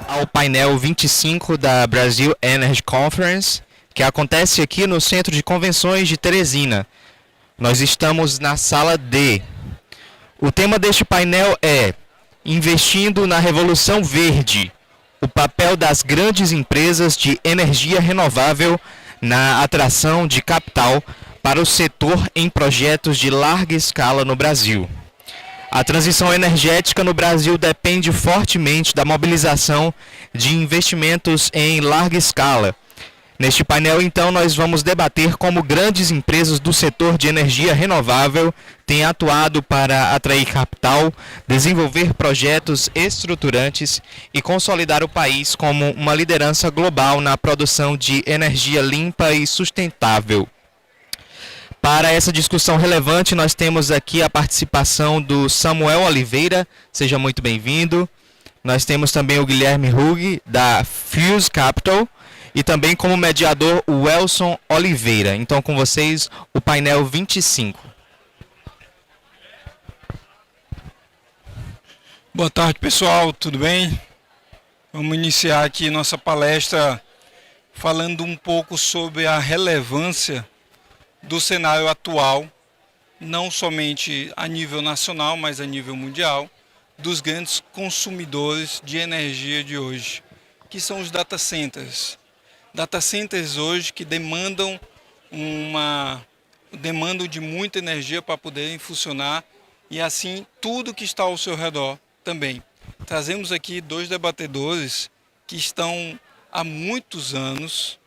ao painel 25 da Brazil Energy Conference, que acontece aqui no Centro de Convenções de Teresina. Nós estamos na sala D. O tema deste painel é Investindo na Revolução Verde, o papel das grandes empresas de energia renovável na atração de capital para o setor em projetos de larga escala no Brasil. A transição energética no Brasil depende fortemente da mobilização de investimentos em larga escala. Neste painel, então, nós vamos debater como grandes empresas do setor de energia renovável têm atuado para atrair capital, desenvolver projetos estruturantes e consolidar o país como uma liderança global na produção de energia limpa e sustentável. Para essa discussão relevante, nós temos aqui a participação do Samuel Oliveira, seja muito bem-vindo. Nós temos também o Guilherme Hug, da Fuse Capital, e também como mediador o Elson Oliveira. Então, com vocês, o painel 25. Boa tarde, pessoal, tudo bem? Vamos iniciar aqui nossa palestra falando um pouco sobre a relevância do cenário atual, não somente a nível nacional, mas a nível mundial, dos grandes consumidores de energia de hoje, que são os data centers. Data centers hoje que demandam de muita energia para poderem funcionar e assim tudo que está ao seu redor também. Trazemos aqui dois debatedores que estão há muitos anos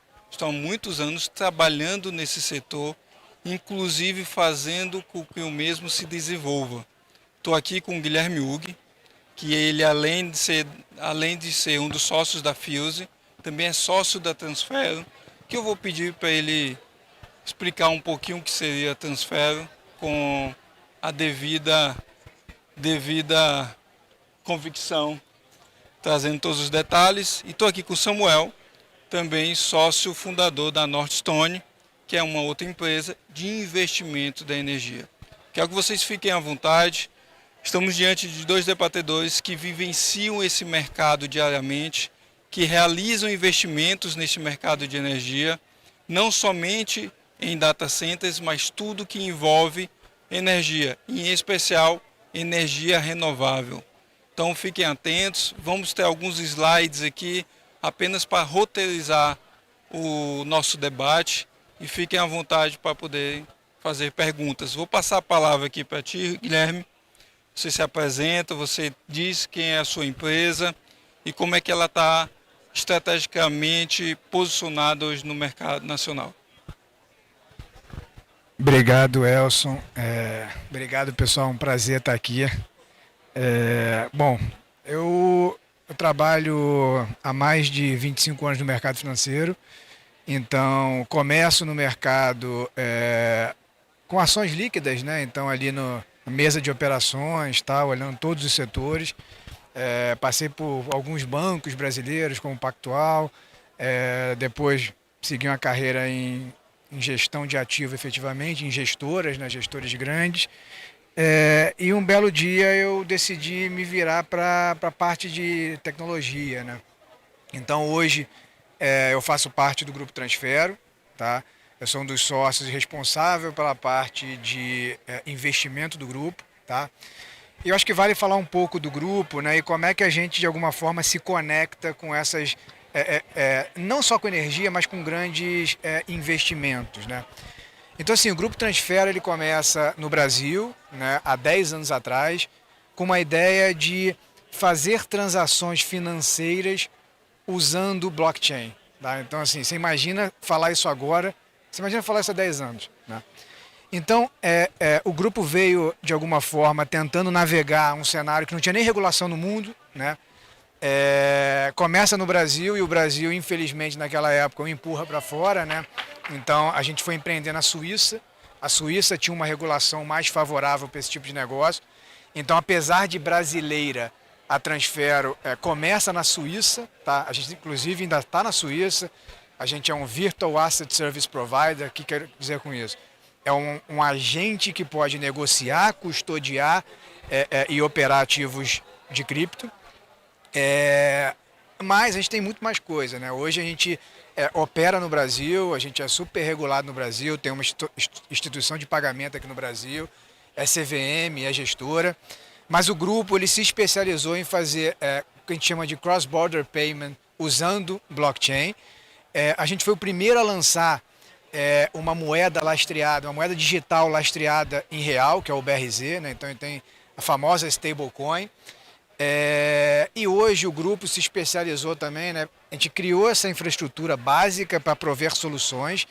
trabalhando nesse setor, inclusive fazendo com que o mesmo se desenvolva. Estou aqui com o Guilherme Hug, que ele além de ser um dos sócios da Fuse, também é sócio da Transfero, que eu vou pedir para ele explicar um pouquinho o que seria a Transfero com a devida convicção, trazendo todos os detalhes. E estou aqui com o Samuel, também sócio fundador da Northstone, que é uma outra empresa de investimento da energia. Quero que vocês fiquem à vontade. Estamos diante de dois debatedores que vivenciam esse mercado diariamente, que realizam investimentos neste mercado de energia, não somente em data centers, mas tudo que envolve energia, em especial energia renovável. Então fiquem atentos, vamos ter alguns slides aqui apenas para roteirizar o nosso debate e fiquem à vontade para poder fazer perguntas. Vou passar a palavra aqui para ti, Guilherme. Você se apresenta, você diz quem é a sua empresa e como é que ela está estrategicamente posicionada hoje no mercado nacional. Obrigado, Elson. Obrigado, pessoal. Um prazer estar aqui. Bom, eu trabalho há mais de 25 anos no mercado financeiro. Então, começo no mercado com ações líquidas, né? Então, ali na mesa de operações, tá, olhando todos os setores. Passei por alguns bancos brasileiros, como o Pactual. Depois, segui uma carreira em gestão de ativo, efetivamente, em gestoras, né? Gestoras grandes. E um belo dia eu decidi me virar para a parte de tecnologia, né? Então, hoje, eu faço parte do Grupo Transfero, tá? Eu sou um dos sócios responsável pela parte de investimento do grupo, tá? E eu acho que vale falar um pouco do grupo, né? E como é que a gente, de alguma forma, se conecta com essas, não só com energia, mas com grandes investimentos, né? Então, assim, o Grupo Transfero, ele começa no Brasil, né, há 10 anos atrás, com uma ideia de fazer transações financeiras usando blockchain. Tá? Então, assim, você imagina falar isso agora, você imagina falar isso há 10 anos. Né? Então, o grupo veio, de alguma forma, tentando navegar um cenário que não tinha nem regulação no mundo, né? Começa no Brasil e o Brasil, infelizmente, naquela época, o empurra para fora, né? Então, a gente foi empreender na Suíça. A Suíça tinha uma regulação mais favorável para esse tipo de negócio. Então, apesar de brasileira, a Transfero começa na Suíça, tá? A gente, inclusive, ainda está na Suíça. A gente é um Virtual Asset Service Provider. O que quer dizer com isso? É um agente que pode negociar, custodiar e operar ativos de cripto. Mas a gente tem muito mais coisa, né? Hoje a gente opera no Brasil, a gente é super regulado no Brasil, tem uma instituição de pagamento aqui no Brasil, é CVM, é gestora, mas o grupo ele se especializou em fazer o que a gente chama de cross-border payment usando blockchain. A gente foi o primeiro a lançar uma moeda lastreada, uma moeda digital lastreada em real, que é o BRZ, né? Então tem a famosa stablecoin. E hoje o grupo se especializou também, né? A gente criou essa infraestrutura básica para prover soluções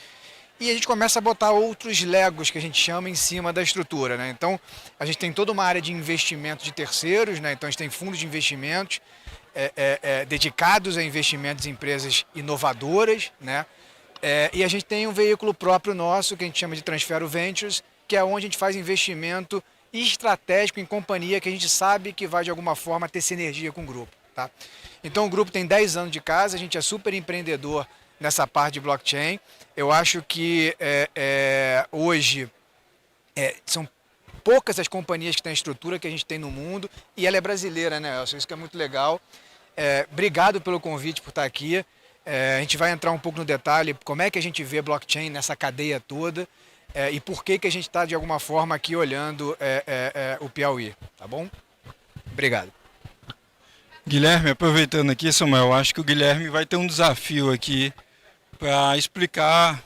e a gente começa a botar outros legos que a gente chama em cima da estrutura, né? Então a gente tem toda uma área de investimento de terceiros, né? Então a gente tem fundos de investimentos dedicados a investimentos em empresas inovadoras, né? E a gente tem um veículo próprio nosso que a gente chama de Transfero Ventures, que é onde a gente faz investimento estratégico em companhia que a gente sabe que vai de alguma forma ter sinergia com o grupo, tá? Então o grupo tem 10 anos de casa, a gente é super empreendedor nessa parte de blockchain. Eu acho que hoje são poucas as companhias que têm a estrutura que a gente tem no mundo e ela é brasileira, né, Elcio? Isso que é muito legal. Obrigado pelo convite por estar aqui. A gente vai entrar um pouco no detalhe como é que a gente vê blockchain nessa cadeia toda. E por que a gente está, de alguma forma, aqui olhando o Piauí, tá bom? Obrigado. Guilherme, aproveitando aqui, Samuel, acho que o Guilherme vai ter um desafio aqui para explicar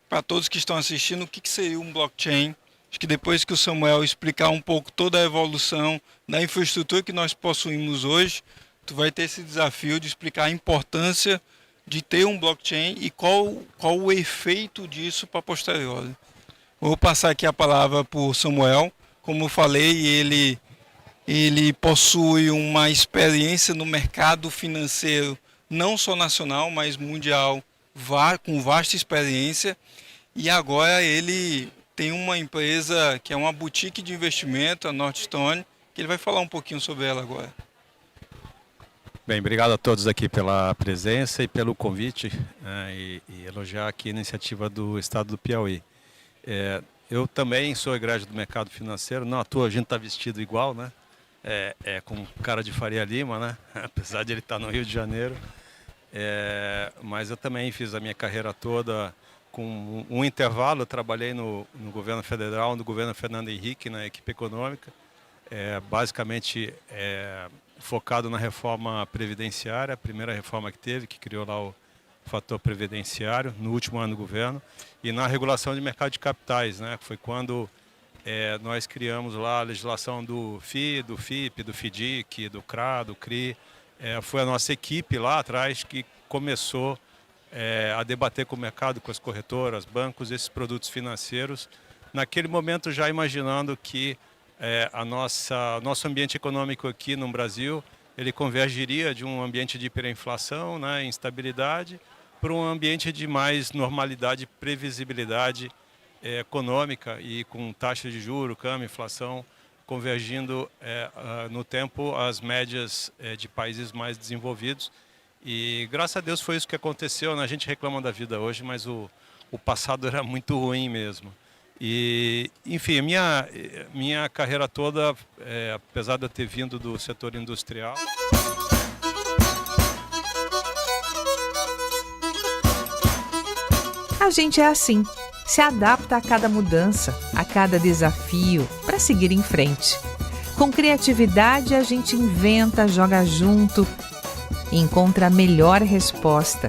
para todos que estão assistindo o que seria um blockchain. Acho que depois que o Samuel explicar um pouco toda a evolução da infraestrutura que nós possuímos hoje, tu vai ter esse desafio de explicar a importância de ter um blockchain e qual o efeito disso para posterior. Vou passar aqui a palavra para o Samuel. Como eu falei, ele possui uma experiência no mercado financeiro, não só nacional, mas mundial, com vasta experiência. E agora ele tem uma empresa que é uma boutique de investimento, a Northstone, que ele vai falar um pouquinho sobre ela agora. Bem, obrigado a todos aqui pela presença e pelo convite, e elogiar aqui a iniciativa do Estado do Piauí. Eu também sou egresso do mercado financeiro, não à toa a gente está vestido igual, né? Com cara de Faria Lima, né? Apesar de ele estar no Rio de Janeiro. Mas eu também fiz a minha carreira toda com um intervalo. Eu trabalhei no governo federal, no governo Fernando Henrique, na equipe econômica, basicamente focado na reforma previdenciária, a primeira reforma que teve, que criou lá o fator previdenciário, no último ano do governo, e na regulação de mercado de capitais, né? Foi quando nós criamos lá a legislação do FI, do FIP, do FIDIC, do CRA, do CRI. Foi a nossa equipe lá atrás que começou a debater com o mercado, com as corretoras, bancos, esses produtos financeiros, naquele momento já imaginando que nosso ambiente econômico aqui no Brasil, ele convergiria de um ambiente de hiperinflação, né, instabilidade, para um ambiente de mais normalidade, previsibilidade econômica e com taxa de juros, câmbio, inflação, convergindo no tempo as médias de países mais desenvolvidos. E graças a Deus foi isso que aconteceu, né? A gente reclama da vida hoje, mas o passado era muito ruim mesmo. E, enfim, minha carreira toda, apesar de eu ter vindo do setor industrial... A gente é assim, se adapta a cada mudança, a cada desafio, para seguir em frente. Com criatividade, a gente inventa, joga junto e encontra a melhor resposta.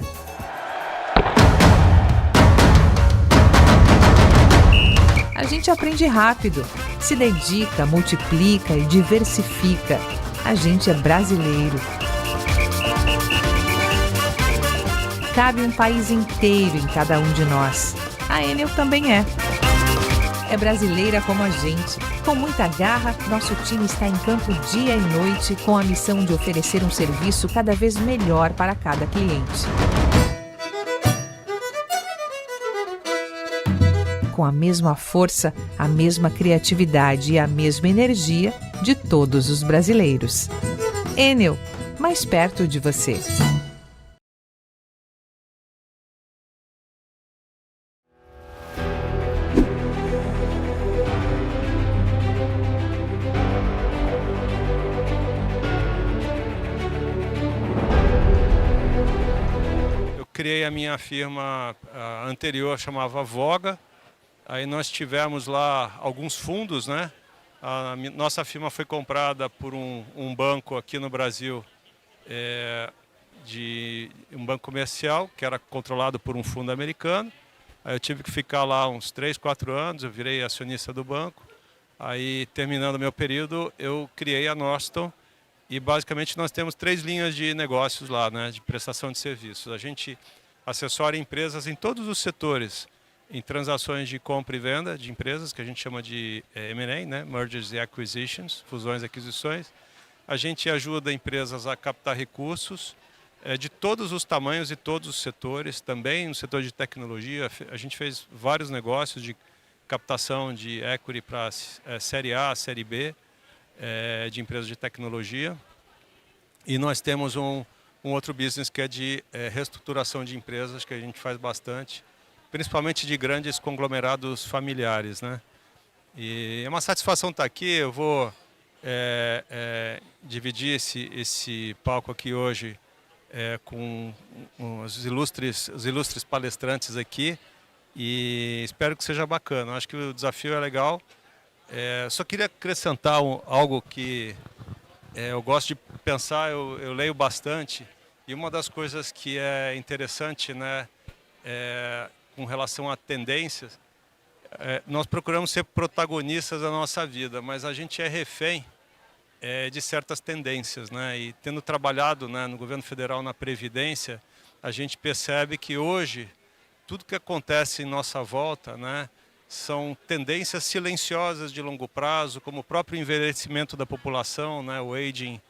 A gente aprende rápido, se dedica, multiplica e diversifica. A gente é brasileiro. Cabe um país inteiro em cada um de nós. A Enel também é. É brasileira como a gente. Com muita garra, nosso time está em campo dia e noite com a missão de oferecer um serviço cada vez melhor para cada cliente. Com a mesma força, a mesma criatividade e a mesma energia de todos os brasileiros. Enel, mais perto de você. criei a minha firma anterior, chamava Voga. Aí nós tivemos lá alguns fundos, né? Nossa firma foi comprada por um banco aqui no Brasil, de um banco comercial, que era controlado por um fundo americano. Aí eu tive que ficar lá uns 3, 4 anos, eu virei acionista do banco. Aí, terminando meu período, eu criei a Norston e basicamente nós temos 3 linhas de negócios lá, né, de prestação de serviços. A gente assessora empresas em todos os setores, em transações de compra e venda de empresas, que a gente chama de M&A, né, Mergers e Acquisitions, fusões e aquisições. A gente ajuda empresas a captar recursos de todos os tamanhos e todos os setores, também no setor de tecnologia. A gente fez vários negócios de captação de equity para Série A, Série B, de empresas de tecnologia. E nós temos um outro business que é de reestruturação de empresas, que a gente faz bastante, principalmente de grandes conglomerados familiares, né? E é uma satisfação estar aqui. Eu vou dividir esse palco aqui hoje com os ilustres palestrantes aqui, e espero que seja bacana. Acho que o desafio é legal. Só queria acrescentar algo que eu gosto de pensar, eu leio bastante, e uma das coisas que é interessante, né, com relação a tendências, nós procuramos ser protagonistas da nossa vida, mas a gente é refém de certas tendências, né? E tendo trabalhado, né, no governo federal na Previdência, a gente percebe que hoje tudo que acontece em nossa volta, né, são tendências silenciosas de longo prazo, como o próprio envelhecimento da população, né, o aging,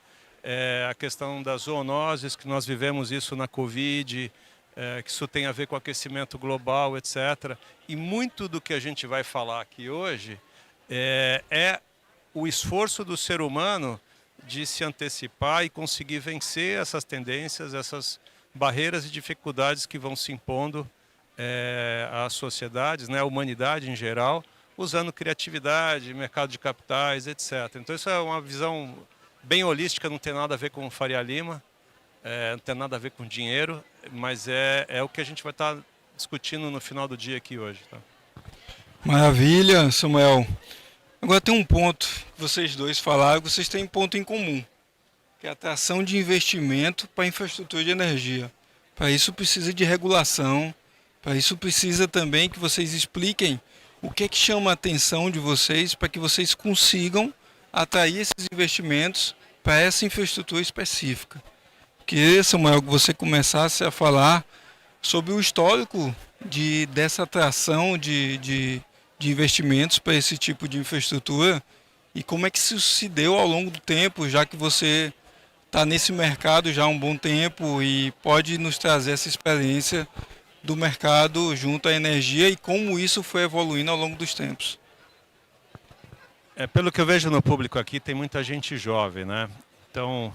a questão das zoonoses, que nós vivemos isso na Covid, que isso tem a ver com aquecimento global, etc. E muito do que a gente vai falar aqui hoje é o esforço do ser humano de se antecipar e conseguir vencer essas tendências, essas barreiras e dificuldades que vão se impondo às sociedades, né, à humanidade em geral, usando criatividade, mercado de capitais, etc. Então isso é uma visão bem holística, não tem nada a ver com Faria Lima, não tem nada a ver com dinheiro, mas é o que a gente vai estar discutindo no final do dia aqui hoje. Tá? Maravilha, Samuel. Agora tem um ponto que vocês dois falaram, vocês têm um ponto em comum, que é a atração de investimento para a infraestrutura de energia. Para isso precisa de regulação, para isso precisa também que vocês expliquem o que é que chama a atenção de vocês para que vocês consigam atrair esses investimentos para essa infraestrutura específica. Queria, Samuel, que você começasse a falar sobre o histórico dessa atração de investimentos para esse tipo de infraestrutura e como é que isso se deu ao longo do tempo, já que você está nesse mercado já há um bom tempo e pode nos trazer essa experiência do mercado junto à energia e como isso foi evoluindo ao longo dos tempos. Pelo que eu vejo no público aqui, tem muita gente jovem, né? Então,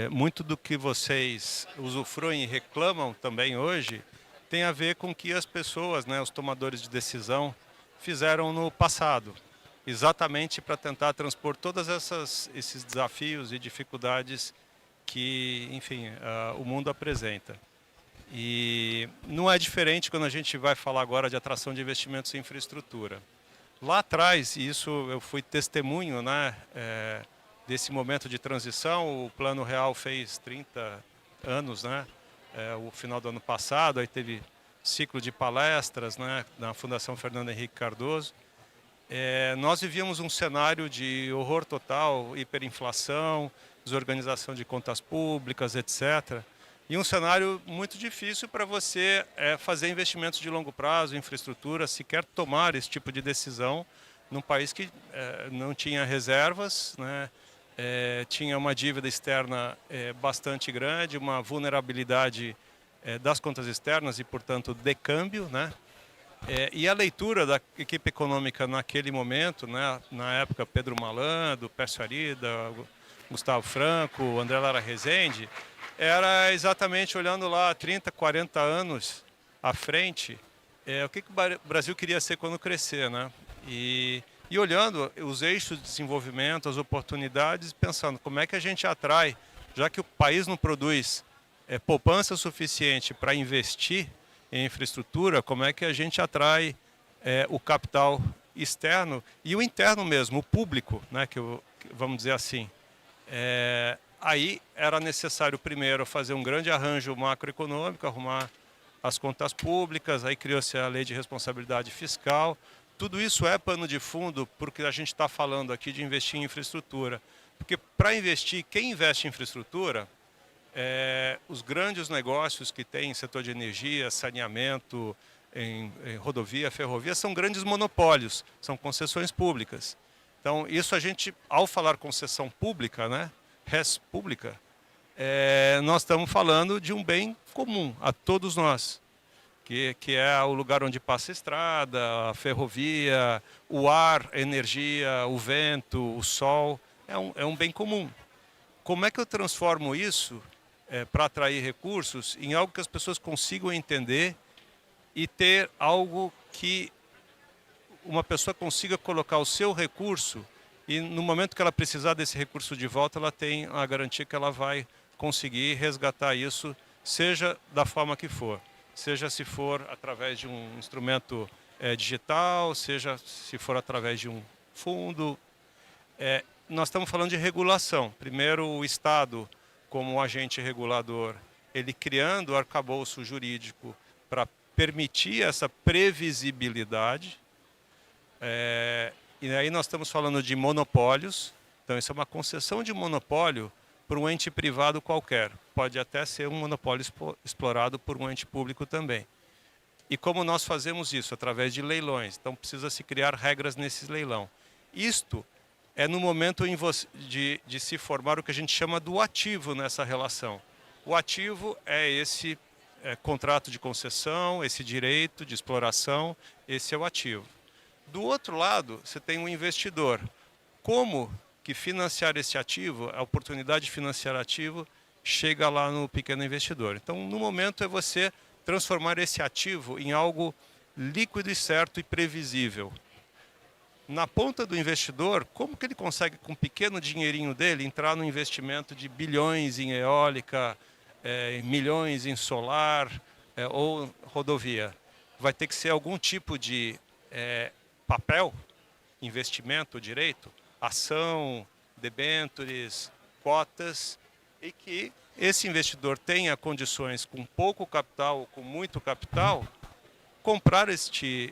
muito do que vocês usufruem e reclamam também hoje tem a ver com que as pessoas, né, os tomadores de decisão, fizeram no passado, exatamente para tentar transpor todos esses desafios e dificuldades que, enfim, o mundo apresenta. E não é diferente quando a gente vai falar agora de atração de investimentos em infraestrutura. Lá atrás, e isso eu fui testemunho, né, desse momento de transição, o Plano Real fez 30 anos, né, o final do ano passado, aí teve ciclo de palestras, né, na Fundação Fernando Henrique Cardoso. Nós vivíamos um cenário de horror total, hiperinflação, desorganização de contas públicas, etc. E um cenário muito difícil para você fazer investimentos de longo prazo, infraestrutura, sequer tomar esse tipo de decisão num país que não tinha reservas, né, tinha uma dívida externa bastante grande, uma vulnerabilidade das contas externas e, portanto, de câmbio, né? E a leitura da equipe econômica naquele momento, né, na época Pedro Malan, Pércio Arida, Gustavo Franco, André Lara Rezende, era exatamente olhando lá 30, 40 anos à frente, o que o Brasil queria ser quando crescer, né? E olhando os eixos de desenvolvimento, as oportunidades, pensando como é que a gente atrai, já que o país não produz poupança suficiente para investir em infraestrutura, como é que a gente atrai o capital externo e o interno mesmo, o público, né, vamos dizer assim. Aí era necessário primeiro fazer um grande arranjo macroeconômico, arrumar as contas públicas, aí criou-se a lei de responsabilidade fiscal. Tudo isso é pano de fundo porque a gente está falando aqui de investir em infraestrutura. Porque para investir, quem investe em infraestrutura, os grandes negócios que tem em setor de energia, saneamento, em rodovia, ferrovia, são grandes monopólios, são concessões públicas. Então, isso a gente, ao falar concessão pública, né, res pública, nós estamos falando de um bem comum a todos nós, que é o lugar onde passa a estrada, a ferrovia, o ar, a energia, o vento, o sol, é um bem comum. Como é que eu transformo isso para atrair recursos em algo que as pessoas consigam entender e ter algo que uma pessoa consiga colocar o seu recurso e no momento que ela precisar desse recurso de volta, ela tem a garantia que ela vai conseguir resgatar isso, seja da forma que for. Seja se for através de um instrumento digital, seja se for através de um fundo. Nós estamos falando de regulação. Primeiro, o Estado, como agente regulador, ele criando o arcabouço jurídico para permitir essa previsibilidade. E aí nós estamos falando de monopólios. Então, isso é uma concessão de monopólio por um ente privado qualquer. Pode até ser um monopólio explorado por um ente público também. E como nós fazemos isso? Através de leilões. Então, precisa se criar regras nesse leilão. Isto é no momento de se formar o que a gente chama do ativo nessa relação. O ativo é esse contrato de concessão, esse direito de exploração, esse é o ativo. Do outro lado, você tem um investidor. Como que financiar esse ativo, a oportunidade de financiar ativo, chega lá no pequeno investidor. Então, no momento é você transformar esse ativo em algo líquido e certo e previsível. Na ponta do investidor, como que ele consegue, com um pequeno dinheirinho dele, entrar no investimento de bilhões em eólica, milhões em solar ou rodovia? Vai ter que ser algum tipo de papel, investimento, direito, ação, debêntures, cotas, e que esse investidor tenha condições, com pouco capital ou com muito capital, comprar este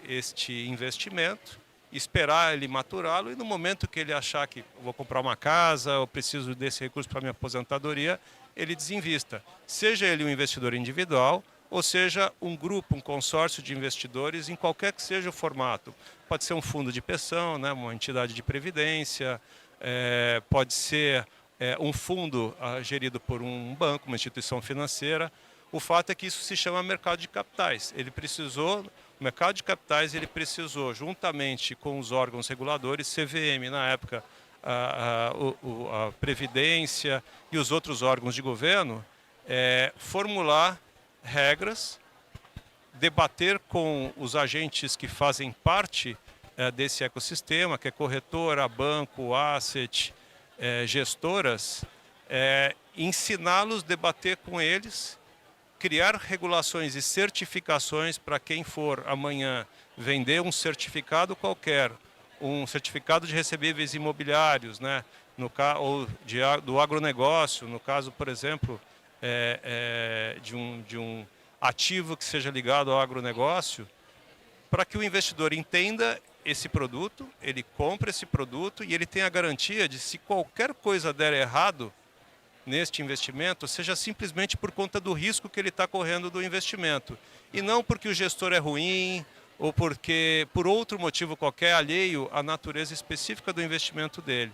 investimento, esperar ele maturá-lo e no momento que ele achar que vou comprar uma casa, eu preciso desse recurso para minha aposentadoria, ele desinvista. Seja ele um investidor individual ou seja um grupo, um consórcio de investidores em qualquer que seja o formato. Pode ser um fundo de pensão, né, uma entidade de previdência, pode ser um fundo gerido por um banco, uma instituição financeira. O fato é que isso se chama mercado de capitais. O mercado de capitais ele precisou, juntamente com os órgãos reguladores, CVM na época, a Previdência e os outros órgãos de governo, formular regras, debater com os agentes que fazem parte desse ecossistema, que é corretora, banco, asset, gestoras, ensiná-los, debater com eles, criar regulações e certificações para quem for amanhã vender um certificado qualquer, um certificado de recebíveis imobiliários, né, ou do agronegócio, no caso, por exemplo, de um ativo que seja ligado ao agronegócio, para que o investidor entenda esse produto, ele compre esse produto e ele tenha a garantia de se qualquer coisa der errado neste investimento, seja simplesmente por conta do risco que ele está correndo do investimento. E não porque o gestor é ruim ou porque por outro motivo qualquer alheio à natureza específica do investimento dele.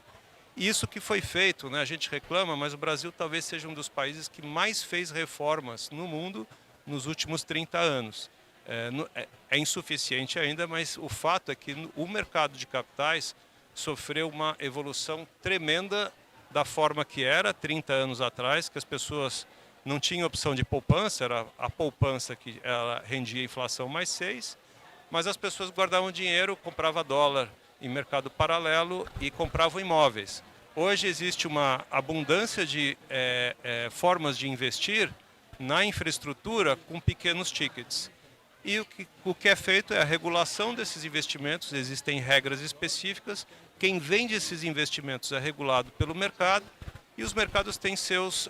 Isso que foi feito, né? A gente reclama, mas o Brasil talvez seja um dos países que mais fez reformas no mundo nos últimos 30 anos. É insuficiente ainda, mas o fato é que o mercado de capitais sofreu uma evolução tremenda da forma que era 30 anos atrás, que as pessoas não tinham opção de poupança, era a poupança que ela rendia inflação mais 6, mas as pessoas guardavam dinheiro, compravam dólar em mercado paralelo e compravam imóveis. Hoje existe uma abundância de formas de investir, na infraestrutura com pequenos tickets. E o que é feito é a regulação desses investimentos, existem regras específicas, quem vende esses investimentos é regulado pelo mercado, e os mercados têm seus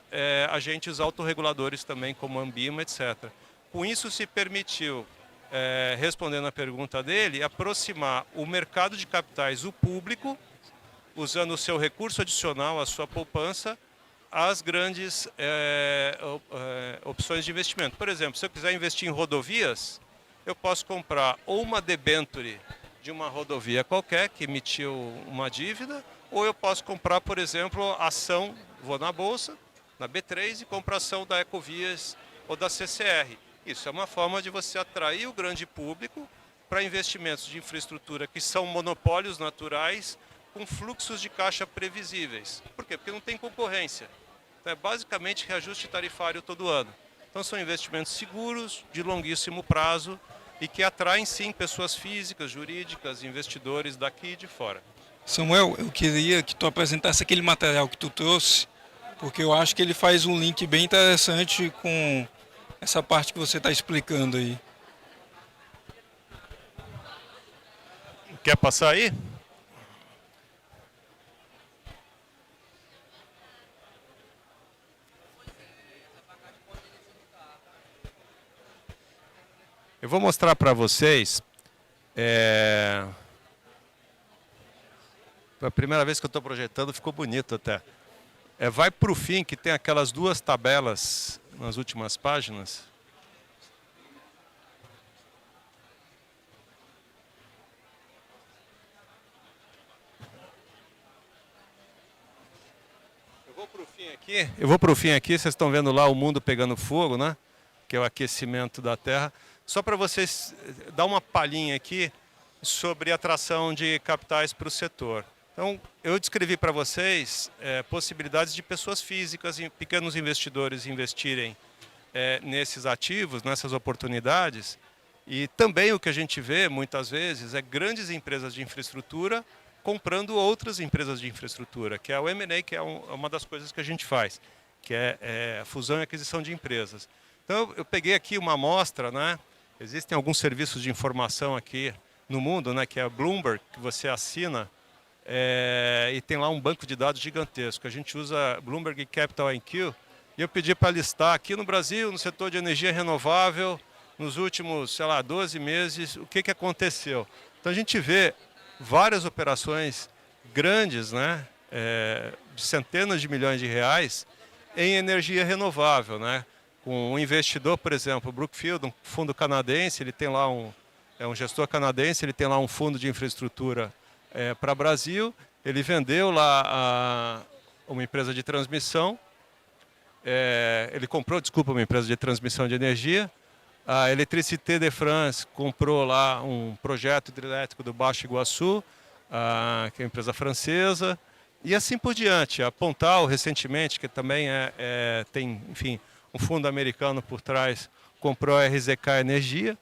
agentes autorreguladores também, como a Ambima, etc. Com isso se permitiu, respondendo à pergunta dele, aproximar o mercado de capitais, o público, usando o seu recurso adicional, a sua poupança, às grandes opções de investimento. Por exemplo, se eu quiser investir em rodovias, eu posso comprar ou uma debenture de uma rodovia qualquer que emitiu uma dívida, ou eu posso comprar, por exemplo, ação, vou na bolsa, na B3 e compro ação da Ecovias ou da CCR. Isso é uma forma de você atrair o grande público para investimentos de infraestrutura que são monopólios naturais com fluxos de caixa previsíveis. Por quê? Porque não tem concorrência. Então, é basicamente reajuste tarifário todo ano. Então são investimentos seguros, de longuíssimo prazo e que atraem sim pessoas físicas, jurídicas, investidores daqui e de fora. Samuel, eu queria que tu apresentasse aquele material que tu trouxe, porque eu acho que ele faz um link bem interessante com essa parte que você está explicando aí. Quer passar aí? Eu vou mostrar para vocês, a primeira vez que eu estou projetando, ficou bonito até. Vai para o fim, que tem aquelas duas tabelas nas últimas páginas. Eu vou para o fim aqui, vocês estão vendo lá o mundo pegando fogo, né? Que é o aquecimento da Terra. Só para vocês dar uma palhinha aqui sobre a atração de capitais para o setor. Então, eu descrevi para vocês possibilidades de pessoas físicas e pequenos investidores investirem nesses ativos, nessas oportunidades. E também o que a gente vê, muitas vezes, é grandes empresas de infraestrutura comprando outras empresas de infraestrutura, que é o M&A, que é uma das coisas que a gente faz, que é a fusão e aquisição de empresas. Então, eu peguei aqui uma amostra, né? Existem alguns serviços de informação aqui no mundo, né? Que é a Bloomberg, que você assina, e tem lá um banco de dados gigantesco. A gente usa Bloomberg Capital IQ, e eu pedi para listar aqui no Brasil, no setor de energia renovável, nos últimos, 12 meses, o que aconteceu. Então, a gente vê várias operações grandes, né? De centenas de milhões de reais em energia renovável, né? Com um investidor, por exemplo, o Brookfield, um fundo canadense, ele tem lá um gestor canadense, ele tem lá um fundo de infraestrutura para o Brasil, ele vendeu lá uma empresa de transmissão, ele comprou, desculpa, uma empresa de transmissão de energia, a Électricité de France comprou lá um projeto hidrelétrico do Baixo Iguaçu, que é uma empresa francesa, e assim por diante. A Pontal, recentemente, que também tem, enfim, um fundo americano por trás, comprou a RZK Energia,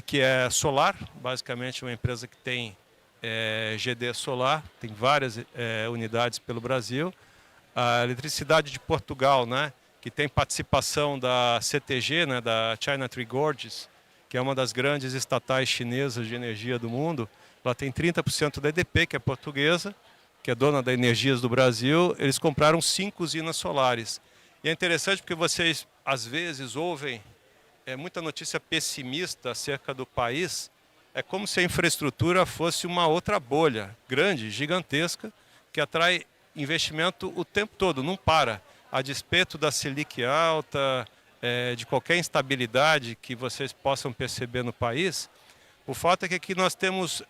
que é solar, basicamente uma empresa que tem GD solar, tem várias unidades pelo Brasil. A Eletricidade de Portugal, né, que tem participação da CTG, né, da China Three Gorges, que é uma das grandes estatais chinesas de energia do mundo. Ela tem 30% da EDP, que é portuguesa, que é dona da Energias do Brasil. Eles compraram 5 usinas solares. E é interessante porque vocês, às vezes, ouvem muita notícia pessimista acerca do país. É como se a infraestrutura fosse uma outra bolha, grande, gigantesca, que atrai investimento o tempo todo, não para. A despeito da Selic alta, de qualquer instabilidade que vocês possam perceber no país, o fato é que aqui nós temos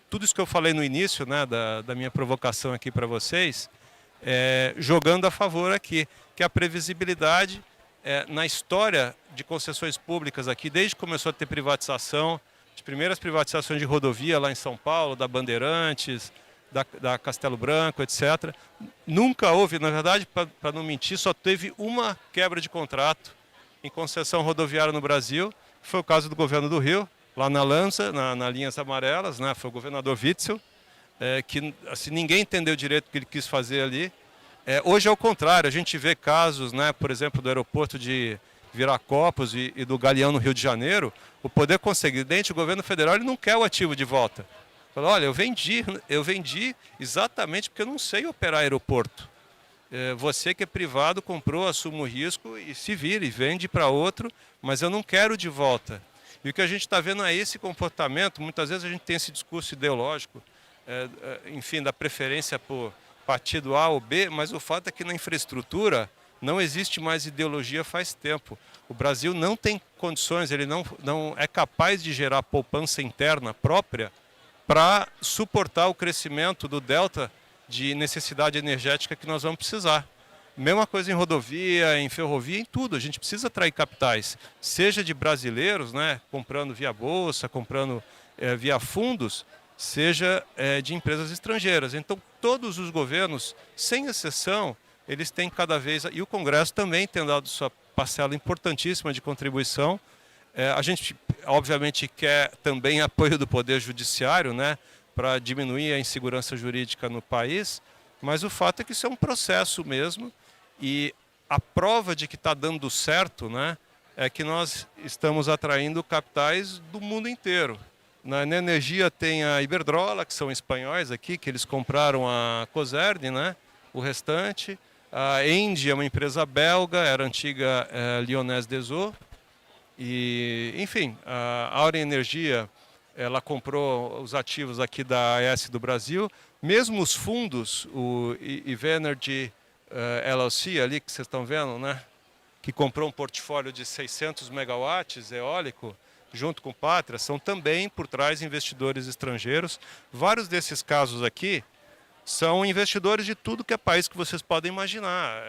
tudo isso que eu falei no início, né, da minha provocação aqui para vocês, jogando a favor aqui, que é a previsibilidade na história de concessões públicas aqui, desde que começou a ter privatização, as primeiras privatizações de rodovia lá em São Paulo, da Bandeirantes, da Castelo Branco, etc. Nunca houve, na verdade, para não mentir, só teve uma quebra de contrato em concessão rodoviária no Brasil, foi o caso do governo do Rio, lá na Lança, na Linhas Amarelas, né, foi o governador Witzel, que assim, ninguém entendeu direito o que ele quis fazer ali, Hoje é o contrário, a gente vê casos, né, por exemplo, do aeroporto de Viracopos e do Galeão no Rio de Janeiro, o poder concedente, o governo federal, ele não quer o ativo de volta. Fala, olha, eu vendi exatamente porque eu não sei operar aeroporto. Você que é privado comprou, assume o risco e se vira e vende para outro, mas eu não quero de volta. E o que a gente está vendo é esse comportamento. Muitas vezes a gente tem esse discurso ideológico, enfim, da preferência por partido A ou B, mas o fato é que na infraestrutura não existe mais ideologia faz tempo. O Brasil não tem condições, ele não é capaz de gerar poupança interna própria para suportar o crescimento do delta de necessidade energética que nós vamos precisar. Mesma coisa em rodovia, em ferrovia, em tudo. A gente precisa atrair capitais, seja de brasileiros, né, comprando via bolsa, comprando via fundos, seja de empresas estrangeiras. Então, todos os governos, sem exceção, eles têm cada vez... E o Congresso também tem dado sua parcela importantíssima de contribuição. A gente, obviamente, quer também apoio do Poder Judiciário, né, para diminuir a insegurança jurídica no país, mas o fato é que isso é um processo mesmo, e a prova de que está dando certo, né, é que nós estamos atraindo capitais do mundo inteiro. Na energia tem a Iberdrola, que são espanhóis aqui, que eles compraram a Cosern, né, o restante. A Engie é uma empresa belga, era a antiga Lyonnaise des Eaux. E, enfim, a Auren Energia, ela comprou os ativos aqui da AES do Brasil. Mesmo os fundos, o IV Energy LLC ali, que vocês estão vendo, né, que comprou um portfólio de 600 megawatts eólico, junto com o Pátria, são também por trás investidores estrangeiros. Vários desses casos aqui são investidores de tudo que é país que vocês podem imaginar.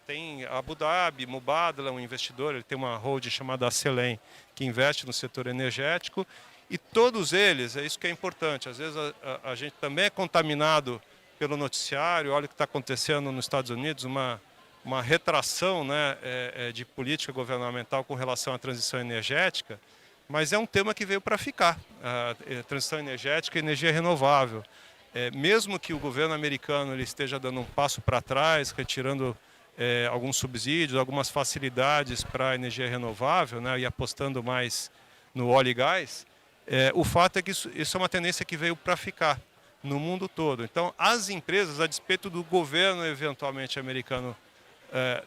Tem Abu Dhabi, Mubadala, um investidor, ele tem uma holding chamada Acelen, que investe no setor energético, e todos eles, é isso que é importante, às vezes a gente também é contaminado pelo noticiário. Olha o que está acontecendo nos Estados Unidos, uma retração, né, de política governamental com relação à transição energética, mas é um tema que veio para ficar, a transição energética e energia renovável. Mesmo que o governo americano ele esteja dando um passo para trás, retirando alguns subsídios, algumas facilidades para a energia renovável, né, e apostando mais no óleo e gás, o fato é que isso é uma tendência que veio para ficar no mundo todo. Então, as empresas, a despeito do governo eventualmente americano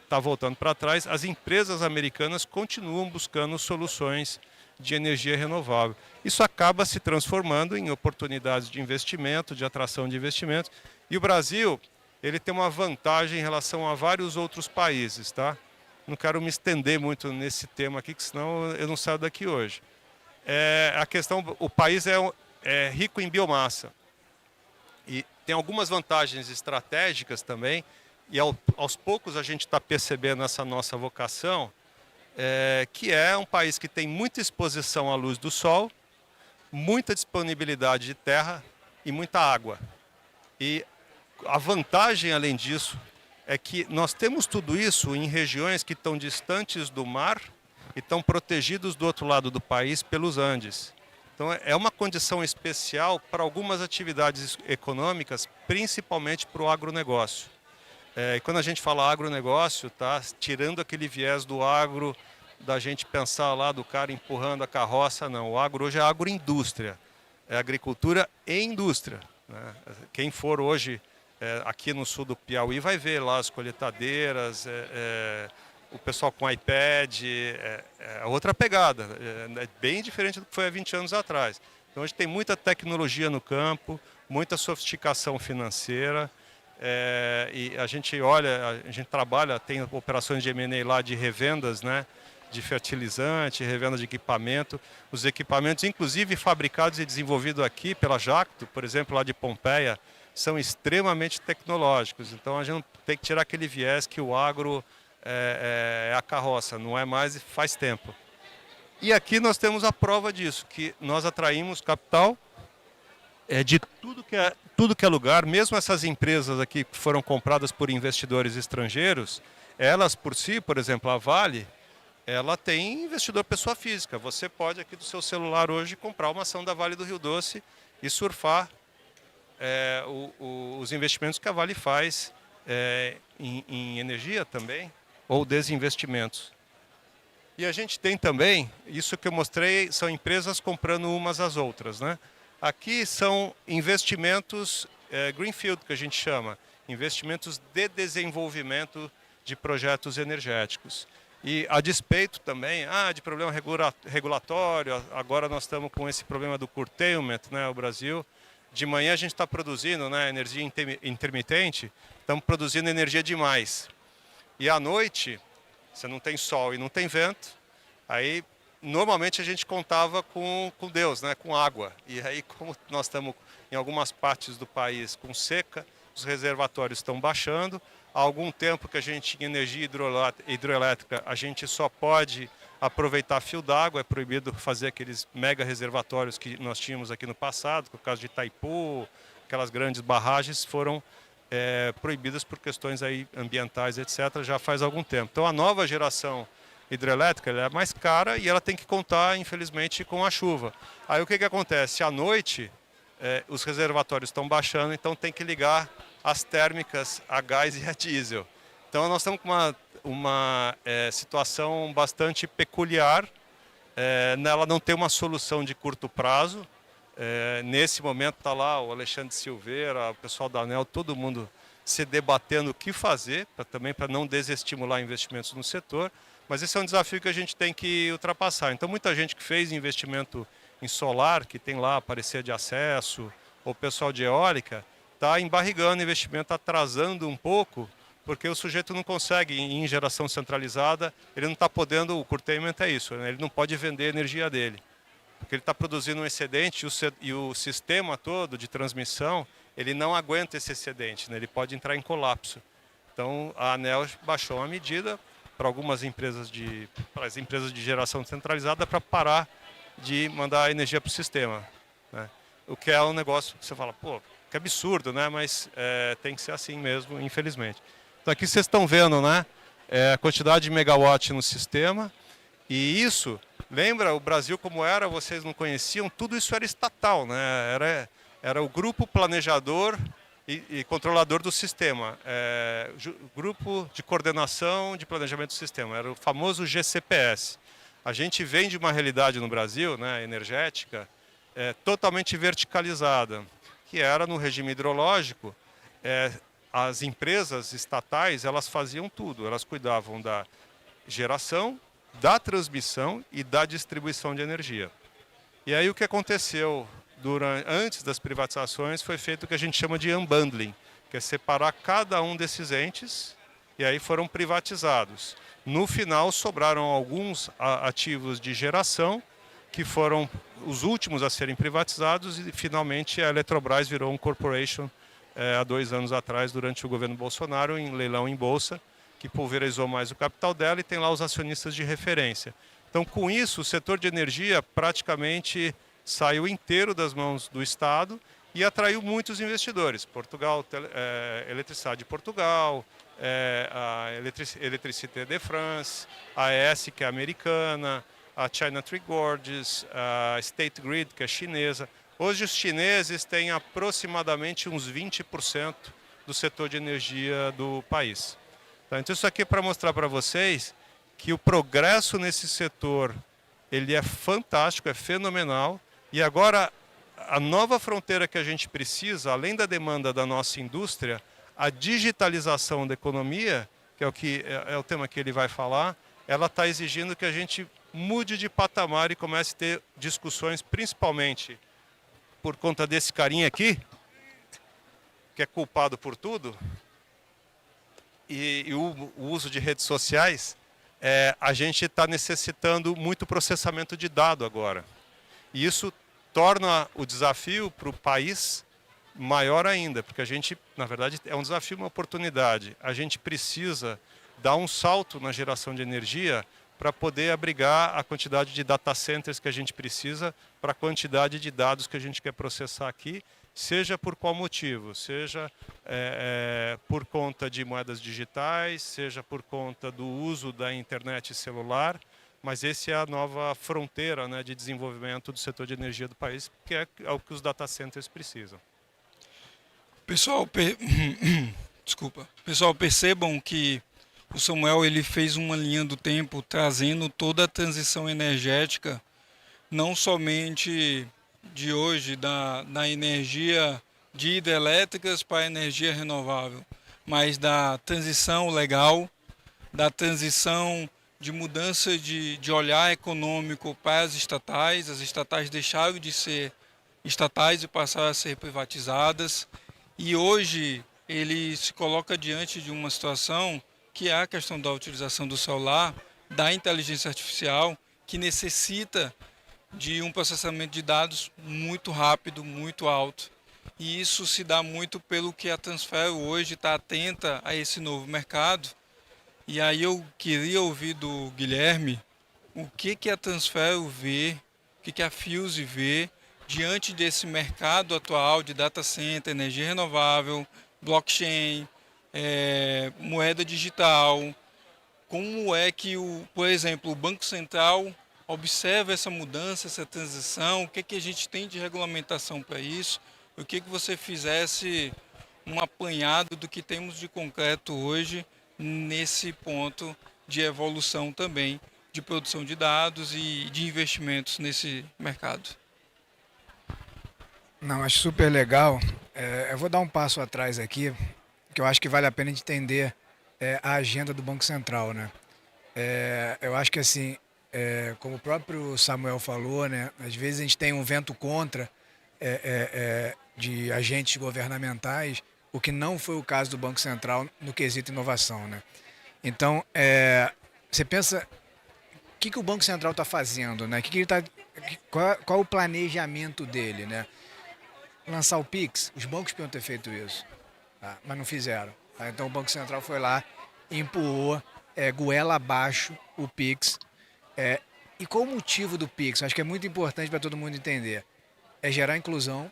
está voltando para trás, as empresas americanas continuam buscando soluções de energia renovável. Isso acaba se transformando em oportunidades de investimento, de atração de investimentos. E o Brasil, ele tem uma vantagem em relação a vários outros países, tá? Não quero me estender muito nesse tema aqui, que senão eu não saio daqui hoje. A questão, o país é rico em biomassa e tem algumas vantagens estratégicas também, e aos poucos a gente está percebendo essa nossa vocação, que é um país que tem muita exposição à luz do sol, muita disponibilidade de terra e muita água. E a vantagem, além disso, é que nós temos tudo isso em regiões que estão distantes do mar e estão protegidos do outro lado do país pelos Andes. Então é uma condição especial para algumas atividades econômicas, principalmente para o agronegócio. E quando a gente fala agronegócio, tá tirando aquele viés do agro, da gente pensar lá do cara empurrando a carroça, não. O agro hoje é agroindústria, é agricultura e indústria, né? Quem for hoje aqui no sul do Piauí vai ver lá as colheitadeiras, o pessoal com iPad, outra pegada, é bem diferente do que foi há 20 anos atrás. Então hoje tem muita tecnologia no campo, muita sofisticação financeira. E a gente olha, a gente trabalha, tem operações de M&A lá de revendas, né, de fertilizante, revenda de equipamento. Os equipamentos, inclusive fabricados e desenvolvidos aqui pela Jacto, por exemplo, lá de Pompeia, são extremamente tecnológicos. Então a gente tem que tirar aquele viés que o agro é a carroça, não é mais faz tempo. E aqui nós temos a prova disso, que nós atraímos capital de tudo que é lugar. Mesmo essas empresas aqui que foram compradas por investidores estrangeiros, elas por si, por exemplo, a Vale, ela tem investidor pessoa física. Você pode aqui do seu celular hoje comprar uma ação da Vale do Rio Doce e surfar os investimentos que a Vale faz em energia também, ou desinvestimentos. E a gente tem também, isso que eu mostrei, são empresas comprando umas às outras, né? Aqui são investimentos greenfield, que a gente chama, investimentos de desenvolvimento de projetos energéticos. E a despeito também de problema regulatório, agora nós estamos com esse problema do curtailment, né? O Brasil, de manhã a gente está produzindo, né, energia intermitente, estamos produzindo energia demais. E à noite, você não tem sol e não tem vento, aí normalmente a gente contava com Deus, né, com água. E aí, como nós estamos em algumas partes do país com seca, os reservatórios estão baixando. Há algum tempo que a gente tinha energia hidroelétrica, a gente só pode aproveitar fio d'água, é proibido fazer aqueles mega reservatórios que nós tínhamos aqui no passado, no caso de Itaipu, aquelas grandes barragens foram proibidas por questões aí ambientais, etc., já faz algum tempo. Então a nova geração hidrelétrica ela é mais cara e ela tem que contar, infelizmente, com a chuva. Aí o que acontece? À noite, os reservatórios estão baixando, então tem que ligar as térmicas a gás e a diesel. Então nós estamos com uma situação bastante peculiar. Ela não tem uma solução de curto prazo. Nesse momento está lá o Alexandre Silveira, o pessoal da ANEEL, todo mundo se debatendo o que fazer, também para não desestimular investimentos no setor. Mas esse é um desafio que a gente tem que ultrapassar. Então muita gente que fez investimento em solar, que tem lá parecer de acesso, ou pessoal de eólica, está embarrigando o investimento, atrasando um pouco, porque o sujeito não consegue, em geração centralizada, ele não está podendo, o curtailment é isso, né? Ele não pode vender a energia dele, porque ele está produzindo um excedente e o sistema todo de transmissão, ele não aguenta esse excedente, né? Ele pode entrar em colapso. Então a ANEEL baixou uma medida para algumas empresas para as empresas de geração centralizada para parar de mandar energia para o sistema, né? O que é um negócio que você fala, pô, que absurdo, né? Mas tem que ser assim mesmo, infelizmente. Então aqui vocês estão vendo, né? A quantidade de megawatt no sistema. E isso, lembra o Brasil como era, vocês não conheciam, tudo isso era estatal, né? Era o grupo planejador e controlador do sistema. Grupo de coordenação de planejamento do sistema, era o famoso GCPS. A gente vem de uma realidade no Brasil, né, energética, totalmente verticalizada, que era no regime hidrológico, as empresas estatais elas faziam tudo, elas cuidavam da geração, da transmissão e da distribuição de energia. E aí o que aconteceu antes das privatizações foi feito o que a gente chama de unbundling, que é separar cada um desses entes e aí foram privatizados. No final sobraram alguns ativos de geração que foram os últimos a serem privatizados e finalmente a Eletrobras virou um corporation há 2 anos atrás, durante o governo Bolsonaro, em leilão em bolsa, que pulverizou mais o capital dela e tem lá os acionistas de referência. Então, com isso, o setor de energia praticamente saiu inteiro das mãos do Estado e atraiu muitos investidores. Portugal, Eletricidade de Portugal, a Electricité de France, a AES, que é americana, a China Three Gorges, a State Grid, que é chinesa. Hoje os chineses têm aproximadamente uns 20% do setor de energia do país. Então isso aqui é para mostrar para vocês que o progresso nesse setor ele é fantástico, é fenomenal. E agora a nova fronteira que a gente precisa, além da demanda da nossa indústria, a digitalização da economia, que é o tema que ele vai falar, ela está exigindo que a gente mude de patamar e comece a ter discussões, principalmente por conta desse carinha aqui, que é culpado por tudo, e o uso de redes sociais, a gente está necessitando muito processamento de dado agora. E isso torna o desafio para o país maior ainda, porque a gente, na verdade, é um desafio, uma oportunidade. A gente precisa dar um salto na geração de energia para poder abrigar a quantidade de data centers que a gente precisa para a quantidade de dados que a gente quer processar aqui, seja por qual motivo, seja por conta de moedas digitais, seja por conta do uso da internet celular, mas essa é a nova fronteira, né, de desenvolvimento do setor de energia do país, que é o que os data centers precisam. Pessoal, Desculpa. Pessoal, percebam que o Samuel ele fez uma linha do tempo trazendo toda a transição energética, não somente de hoje, da energia de hidrelétricas para a energia renovável, mas da transição legal, da transição de mudança de olhar econômico para as estatais deixaram de ser estatais e passaram a ser privatizadas, e hoje ele se coloca diante de uma situação que é a questão da utilização do celular, da inteligência artificial, que necessita de um processamento de dados muito rápido, muito alto. E isso se dá muito pelo que a Transfero hoje está atenta a esse novo mercado. E aí eu queria ouvir do Guilherme o que a Transfero vê, o que a Fuse vê diante desse mercado atual de data center, energia renovável, blockchain, moeda digital. Como é que, por exemplo, o Banco Central observa essa mudança, essa transição? O que a gente tem de regulamentação para isso? O que você fizesse um apanhado do que temos de concreto hoje nesse ponto de evolução também de produção de dados e de investimentos nesse mercado? Não, acho super legal. Eu vou dar um passo atrás aqui, que eu acho que vale a pena entender a agenda do Banco Central, né? Eu acho que assim, como o próprio Samuel falou, né? Às vezes a gente tem um vento contra de agentes governamentais, o que não foi o caso do Banco Central no quesito inovação, né? Então, você pensa, o que o Banco Central está fazendo, né? Qual o planejamento dele, né? Lançar o Pix, os bancos podiam ter feito isso, tá? Mas não fizeram. Tá? Então o Banco Central foi lá e empurrou goela abaixo o Pix. E qual o motivo do Pix? Acho que é muito importante para todo mundo entender. É gerar inclusão,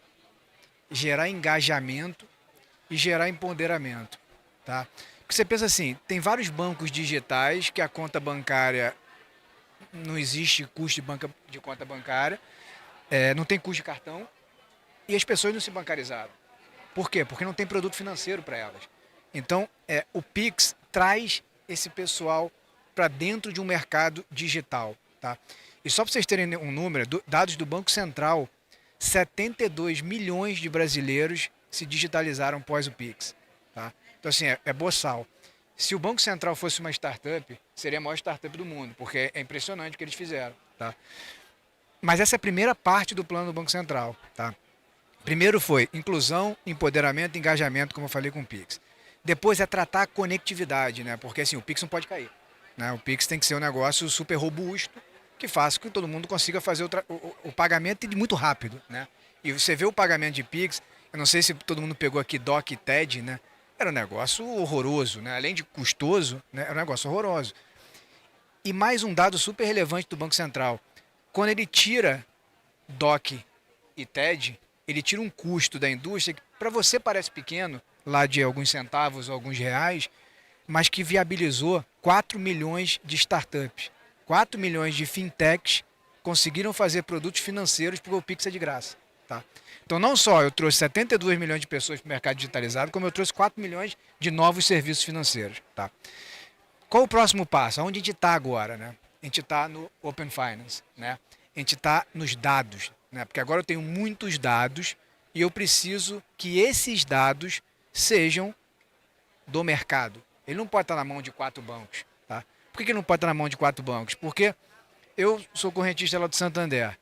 gerar engajamento e gerar empoderamento. Tá? Porque você pensa assim, tem vários bancos digitais que a conta bancária, não existe custo de conta bancária, não tem custo de cartão, e as pessoas não se bancarizaram. Por quê? Porque não tem produto financeiro para elas. Então, o Pix traz esse pessoal para dentro de um mercado digital. Tá? E só para vocês terem um número, dados do Banco Central, 72 milhões de brasileiros se digitalizaram pós o Pix. Tá? Então, assim, é boçal. Se o Banco Central fosse uma startup, seria a maior startup do mundo, porque é impressionante o que eles fizeram. Tá? Mas essa é a primeira parte do plano do Banco Central. Tá? Primeiro foi inclusão, empoderamento, engajamento, como eu falei com o Pix. Depois é tratar a conectividade, né? Porque assim, o Pix não pode cair. Né? O Pix tem que ser um negócio super robusto, que faça com que todo mundo consiga fazer o pagamento e muito rápido. Né? E você vê o pagamento de Pix, eu não sei se todo mundo pegou aqui DOC e TED, né? Era um negócio horroroso, né? Além de custoso, né? Era um negócio horroroso. E mais um dado super relevante do Banco Central. Quando ele tira DOC e TED, ele tira um custo da indústria que para você parece pequeno, lá de alguns centavos ou alguns reais, mas que viabilizou 4 milhões de startups. 4 milhões de fintechs conseguiram fazer produtos financeiros porque o Pix é de graça. Tá? Então não só eu trouxe 72 milhões de pessoas para o mercado digitalizado, como eu trouxe 4 milhões de novos serviços financeiros. Tá? Qual o próximo passo? Onde a gente está agora? Né? A gente está no Open Finance. Né? A gente está nos dados. Né? Porque agora eu tenho muitos dados e eu preciso que esses dados sejam do mercado. Ele não pode estar na mão de 4 bancos. Tá? Por que ele não pode estar na mão de 4 bancos? Porque eu sou correntista lá do Santander.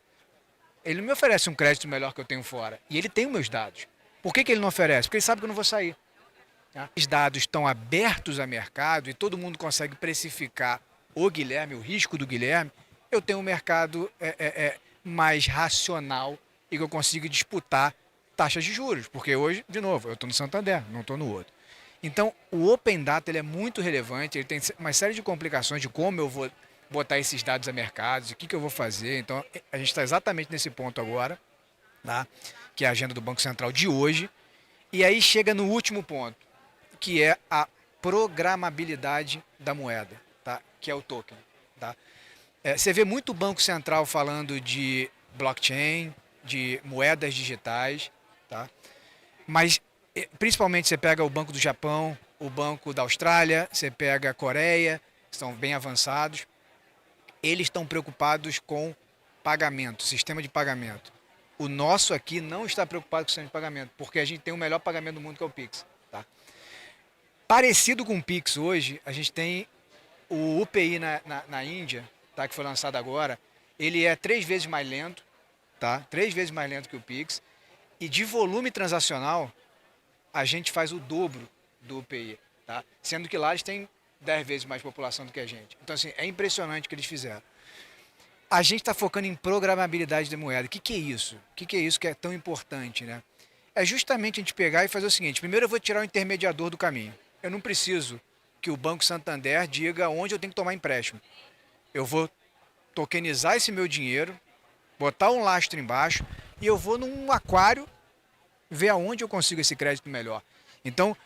Ele não me oferece um crédito melhor que eu tenho fora. E ele tem os meus dados. Por que ele não oferece? Porque ele sabe que eu não vou sair. Tá? Os dados estão abertos a mercado e todo mundo consegue precificar o Guilherme, o risco do Guilherme. Eu tenho um mercado mais racional e que eu consigo disputar taxas de juros. Porque hoje, de novo, eu estou no Santander, não estou no outro. Então, o Open Data ele é muito relevante, ele tem uma série de complicações de como eu vou botar esses dados a mercado, o que eu vou fazer. Então, a gente está exatamente nesse ponto agora, tá? Que é a agenda do Banco Central de hoje. E aí chega no último ponto, que é a programabilidade da moeda, tá? Que é o token. Tá? Você vê muito o Banco Central falando de blockchain, de moedas digitais, tá? Mas Principalmente você pega o Banco do Japão, o Banco da Austrália, você pega a Coreia, que estão bem avançados. Eles estão preocupados com pagamento, sistema de pagamento. O nosso aqui não está preocupado com o sistema de pagamento, porque a gente tem o melhor pagamento do mundo, que é o Pix. Tá? Parecido com o Pix hoje, a gente tem o UPI na Índia, tá? Que foi lançado agora. Ele é 3 vezes mais lento, tá? 3 vezes mais lento que o Pix. E de volume transacional, a gente faz o dobro do UPI, tá? Sendo que lá eles têm 10 vezes mais população do que a gente. Então, assim, é impressionante o que eles fizeram. A gente está focando em programabilidade de moeda. O que é isso? O que é isso que é tão importante, né? É justamente a gente pegar e fazer o seguinte: primeiro eu vou tirar o intermediador do caminho. Eu não preciso que o Banco Santander diga onde eu tenho que tomar empréstimo. Eu vou tokenizar esse meu dinheiro, botar um lastro embaixo e eu vou num aquário ver aonde eu consigo esse crédito melhor. Então,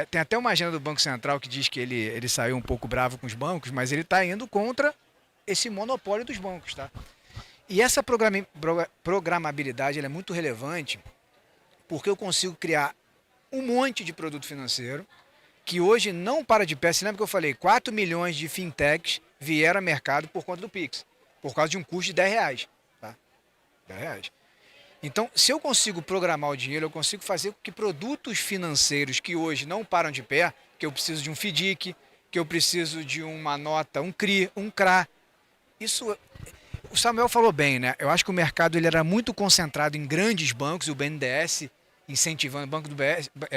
tem até uma agenda do Banco Central que diz que ele saiu um pouco bravo com os bancos, mas ele está indo contra esse monopólio dos bancos. Tá? E essa programabilidade ela é muito relevante porque eu consigo criar um monte de produto financeiro que hoje não para de pé. Você lembra que eu falei? 4 milhões de fintechs vieram ao mercado por conta do Pix, por causa de um custo de R$10. Tá? R$10. Então, se eu consigo programar o dinheiro, eu consigo fazer com que produtos financeiros que hoje não param de pé, que eu preciso de um FDIC, que eu preciso de uma nota, um CRI, um CRA. Isso, o Samuel falou bem, né? Eu acho que o mercado ele era muito concentrado em grandes bancos, o BNDES incentivando,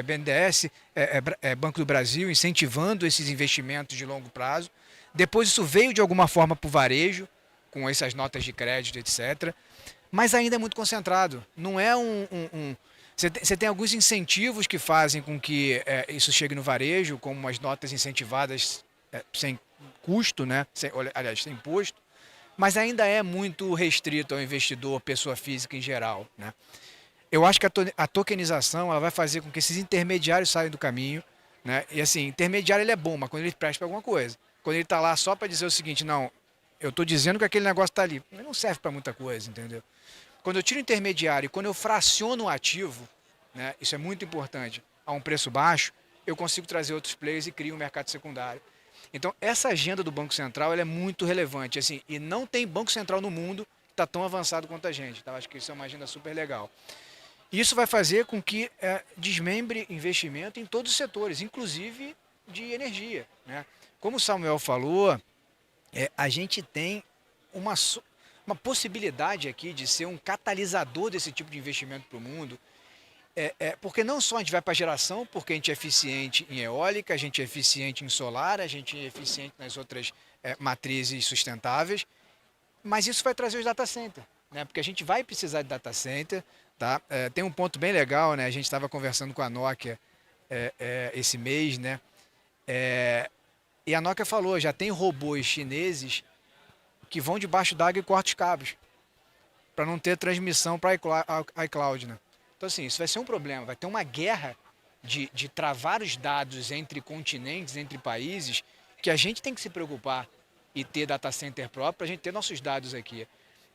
BNDES, Banco do Brasil, incentivando esses investimentos de longo prazo. Depois isso veio de alguma forma para o varejo, com essas notas de crédito, etc., mas ainda é muito concentrado. Não é Você tem alguns incentivos que fazem com que isso chegue no varejo, como as notas incentivadas sem custo, né? Aliás, sem imposto, mas ainda é muito restrito ao investidor, pessoa física em geral. Né? Eu acho que a tokenização ela vai fazer com que esses intermediários saiam do caminho. Né? E assim, intermediário ele é bom, mas quando ele presta para alguma coisa. Quando ele está lá só para dizer o seguinte: não, eu estou dizendo que aquele negócio está ali. Ele não serve para muita coisa, entendeu? Quando eu tiro o intermediário e quando eu fraciono o ativo, né, isso é muito importante, a um preço baixo, eu consigo trazer outros players e crio um mercado secundário. Então, essa agenda do Banco Central ela é muito relevante. Assim, e não tem Banco Central no mundo que está tão avançado quanto a gente. Tá? Acho que isso é uma agenda super legal. Isso vai fazer com que desmembre investimento em todos os setores, inclusive de energia. Né? Como o Samuel falou, a gente tem uma possibilidade aqui de ser um catalisador desse tipo de investimento para o mundo, porque não só a gente vai para a geração, porque a gente é eficiente em eólica, a gente é eficiente em solar, a gente é eficiente nas outras matrizes sustentáveis, mas isso vai trazer os data centers, né? Porque a gente vai precisar de data center. Tá? Tem um ponto bem legal, né? A gente estava conversando com a Nokia esse mês, né? E a Nokia falou, já tem robôs chineses que vão debaixo d'água e cortam os cabos, para não ter transmissão para iCloud. Né? Então, assim, isso vai ser um problema. Vai ter uma guerra de travar os dados entre continentes, entre países, que a gente tem que se preocupar e ter data center próprio para a gente ter nossos dados aqui.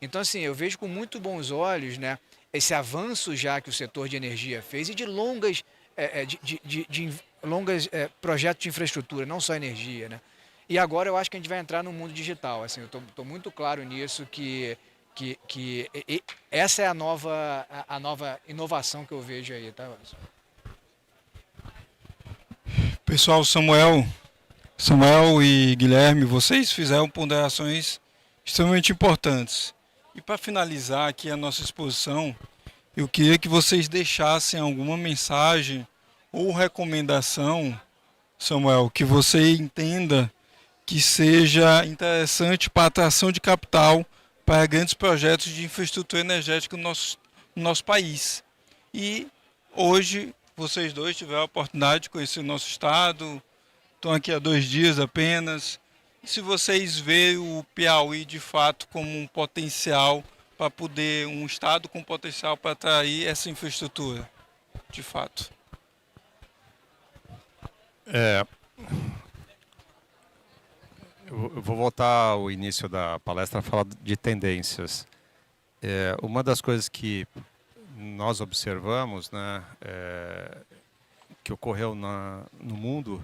Então, assim, eu vejo com muito bons olhos, né, esse avanço já que o setor de energia fez e de longas projetos de infraestrutura, não só energia, né? E agora eu acho que a gente vai entrar no mundo digital. Assim, eu estou muito claro nisso que essa é a nova inovação que eu vejo aí, tá? Pessoal, Samuel e Guilherme, vocês fizeram ponderações extremamente importantes. E para finalizar aqui a nossa exposição, eu queria que vocês deixassem alguma mensagem ou recomendação, Samuel, que você entenda que seja interessante para a atração de capital para grandes projetos de infraestrutura energética no nosso país. E hoje vocês dois tiveram a oportunidade de conhecer o nosso estado, estão aqui há 2 dias apenas. E se vocês veem o Piauí de fato como um potencial para poder, um estado com potencial para atrair essa infraestrutura, de fato. Eu vou voltar ao início da palestra a falar de tendências. Uma das coisas que nós observamos, né, que ocorreu no mundo